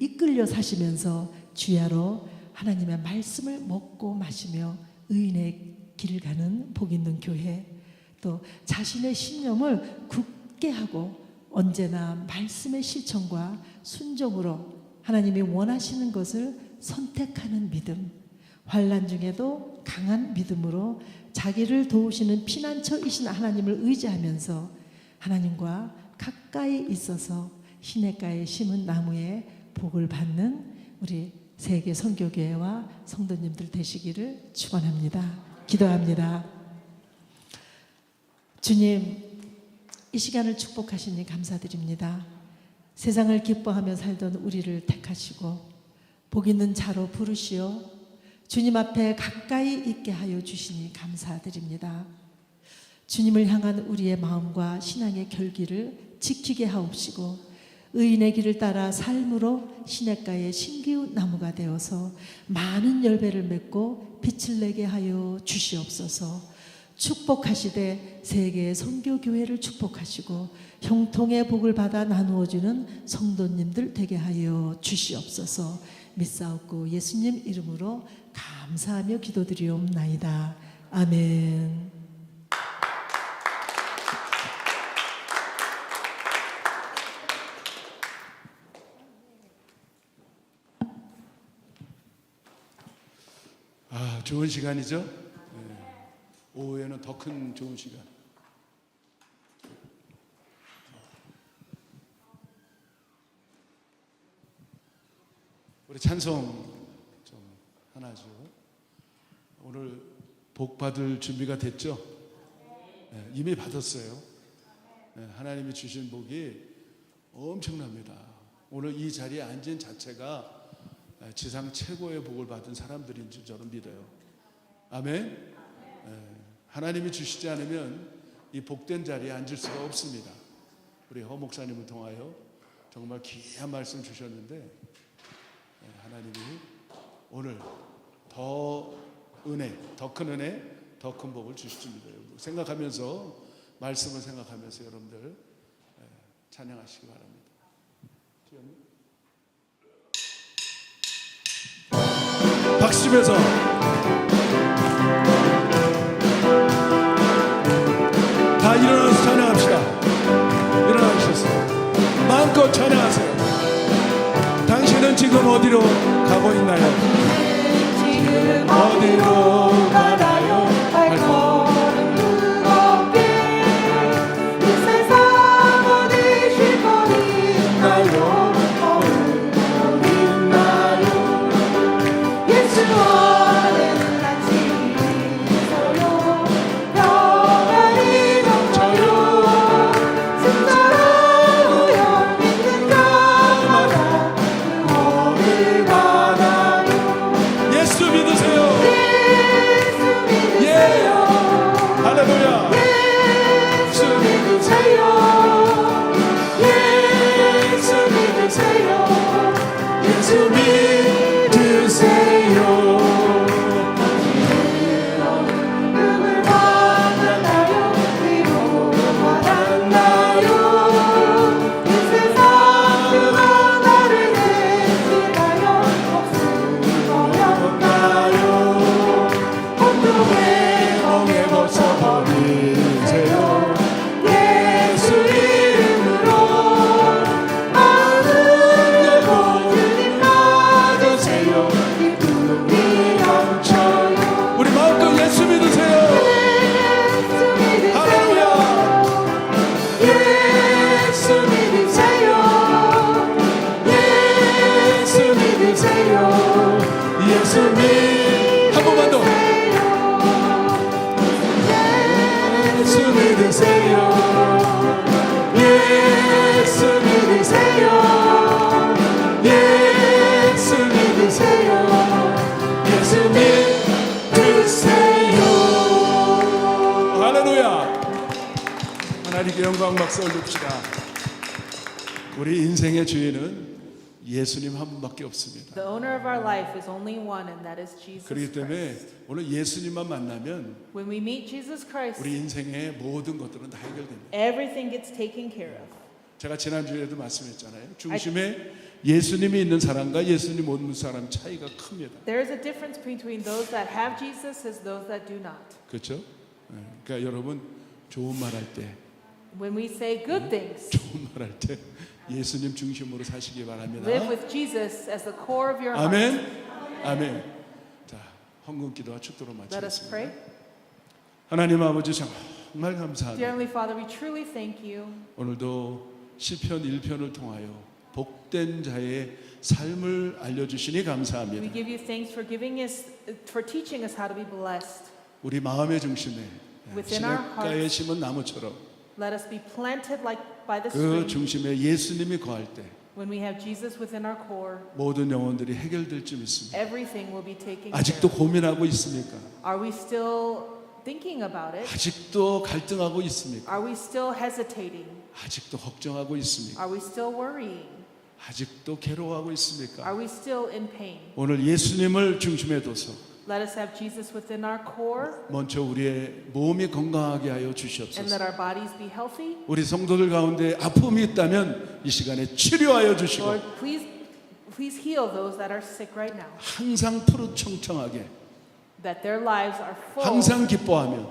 이끌려 사시면서 주야로 하나님의 말씀을 먹고 마시며 의인의 길을 가는 복 있는 교회, 또 자신의 신념을 굳게 하고 언제나 말씀의 실천과 순종으로 하나님이 원하시는 것을 선택하는 믿음, 환난 중에도 강한 믿음으로 자기를 도우시는 피난처이신 하나님을 의지하면서 하나님과 가까이 있어서 시냇가에 심은 나무에 복을 받는 우리 세계 선교교회와 성도님들 되시기를 축원합니다. 기도합니다. 주님, 이 시간을 축복하시니 감사드립니다. 세상을 기뻐하며 살던 우리를 택하시고 복 있는 자로 부르시어 주님 앞에 가까이 있게 하여 주시니 감사드립니다. 주님을 향한 우리의 마음과 신앙의 결기를 지키게 하옵시고 의인의 길을 따라 삶으로 시냇가에 심기운 나무가 되어서 많은 열매를 맺고 빛을 내게 하여 주시옵소서. 축복하시되 세계 선교교회를 축복하시고 형통의 복을 받아 나누어주는 성도님들 되게 하여 주시옵소서. 믿사옵고 예수님 이름으로 감사하며 기도드리옵나이다. 아멘. 아, 좋은 시간이죠? 네. 오후에는 더 큰 좋은 시간. 우리 찬송 좀 하나죠. 오늘 복 받을 준비가 됐죠? 네, 이미 받았어요. 네, 하나님이 주신 복이 엄청납니다. 오늘 이 자리에 앉은 자체가 지상 최고의 복을 받은 사람들인 줄 저는 믿어요. 아멘. 하나님이 주시지 않으면 이 복된 자리에 앉을 수가 없습니다. 우리 허 목사님을 통하여 정말 귀한 말씀 주셨는데 하나님이 오늘 더 은혜, 더 큰 은혜, 더 큰 복을 주십니다. 생각하면서 말씀을 생각하면서 여러분들 찬양하시기 바랍니다. 박수 치면서 다 일어나서 찬양합시다. 일어나주셔서 마음껏 찬양하세요. 당신은 지금 어디로 가고 있나요? 지금 어디로 가나요? 발걸음 무겁게 이 세상 어디 쉴 곳 있나요? 어디 있나요? 예수 안에 같이 있어요. 평안이 넘쳐요. 승자라고요. 믿는 자마다 어디 가나요? 예수 믿으세요. 예수 믿으세요. 할렐루야. 예수 믿으세요. 예수 믿으세요. 예수 믿으세요. 누굴 만나나요? 위로를 받았나요? 이 세상 누가 나를 해치나요? 목숨 버렸나요? 온통에 멍에 벗어버리세요. 예수 이름으로 마음을 열고 주님 받으세요. 기쁨이 넘쳐요. 우리 마음껏 예수 믿으세요. 예수 믿으세요. 할렐루야. 예수 믿으세요. 예수 믿으세요. 예수 한 번만 더. 예수 믿으세요. 예수 믿으세요. 예수 믿으세요. 예수 믿으세요. 할렐루야. 하나님께 영광 박수 올립시다. 우리 인생의 주인은 예수님 한 분밖에 없습니다. The owner of our life is only one, and that is Jesus 그렇기 때문에 Christ. 오늘 예수님만 만나면 When we meet Jesus Christ, 우리 인생의 모든 것들은 다 해결됩니다. everything gets taken care of. 제가 지난주에도 말씀했잖아요. 중심에 예수님이 있는 사람과 예수님 없는 사람 차이가 큽니다. There is a difference between those that have Jesus as those that do not. 그렇죠? 그러니까 여러분 좋은 말 할 때, When we say good things, 좋은 말 할 때 예수님 중심으로 사시기 바랍니다. live with Jesus as the core of your heart. 아멘. 아멘. 자, 헌금 기도와 축도로 Let us pray. 마치겠습니다. 하나님 아버지 정말 Dear 감사합니다. Heavenly Father, we truly thank you. 오늘도 시편 1편을 통하여 복된 자의 삶을 알려주시니 We 감사합니다. give you thanks for for teaching us how to be blessed. 우리 마음의 중심에 Within our 시냇가에 hearts. 심은 나무처럼 Let us be planted like by the 그 stream. 중심에 예수님이 거할 때 When we have Jesus within our core, 모든 영혼들이 해결될 줄 믿습니다. everything will be taken care 아직도 of. 고민하고 있습니까? Are we still thinking about it? 아직도 갈등하고 있습니까? Are we still hesitating? 아직도 걱정하고 있습니까? Are we still worrying? 아직도 괴로워하고 있습니까? Are we still in pain? 오늘 예수님을 중심에 둬서 Let us have Jesus within our core 먼저 우리의 몸이 건강하게 하여 and 주시옵소서. let our bodies be healthy. 우리 성도들 가운데 아픔이 있다면 이 시간에 치료하여 주시고 Lord, please Please heal those that are sick right now. 항상 푸르청청하게, That their lives are full 항상 기뻐하며,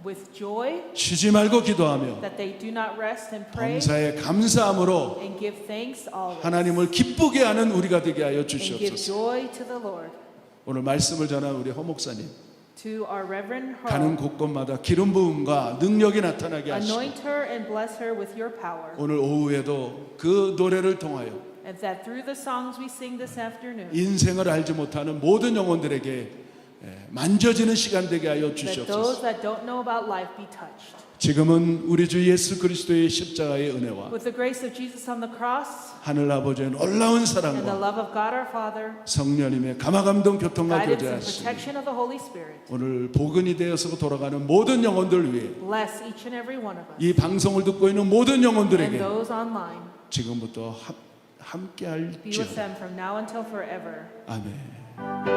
with joy. 쉬지 말고 기도하며, That they do not rest and pray 범사에 감사함으로 and give thanks always. 하나님을 기쁘게 하는 우리가 되게 하여 And give 주시옵소서. joy to the Lord. 오늘 말씀을 전한 우리 허 목사님, To our Reverend 가는 Hurl, 곳곳마다 기름 부음과 능력이 나타나게 하시고, anoint her and bless her with your power. 오늘 오후에도 그 노래를 통하여 And that through the songs we sing this afternoon, 인생을 알지 못하는 모든 영혼들에게 만져지는 시간 되게 하여 that those 주시옵소서. that don't know about life be touched. 지금은 우리 주 예수 그리스도의 십자가의 은혜와 With the grace of Jesus on the cross 하늘 아버지의 놀라운 and the 사랑과 love of God our Father, 성령님의 감화감동 교통과 guidance and 교제하시니 protection of the Holy Spirit, 오늘 복음이 되어서 돌아가는 모든 영혼들 위해 bless each and every one of us 이 방송을 듣고 있는 모든 and 영혼들에게 those online. 지금부터 함께 Be with 할지어다. them from now until forever. 아멘.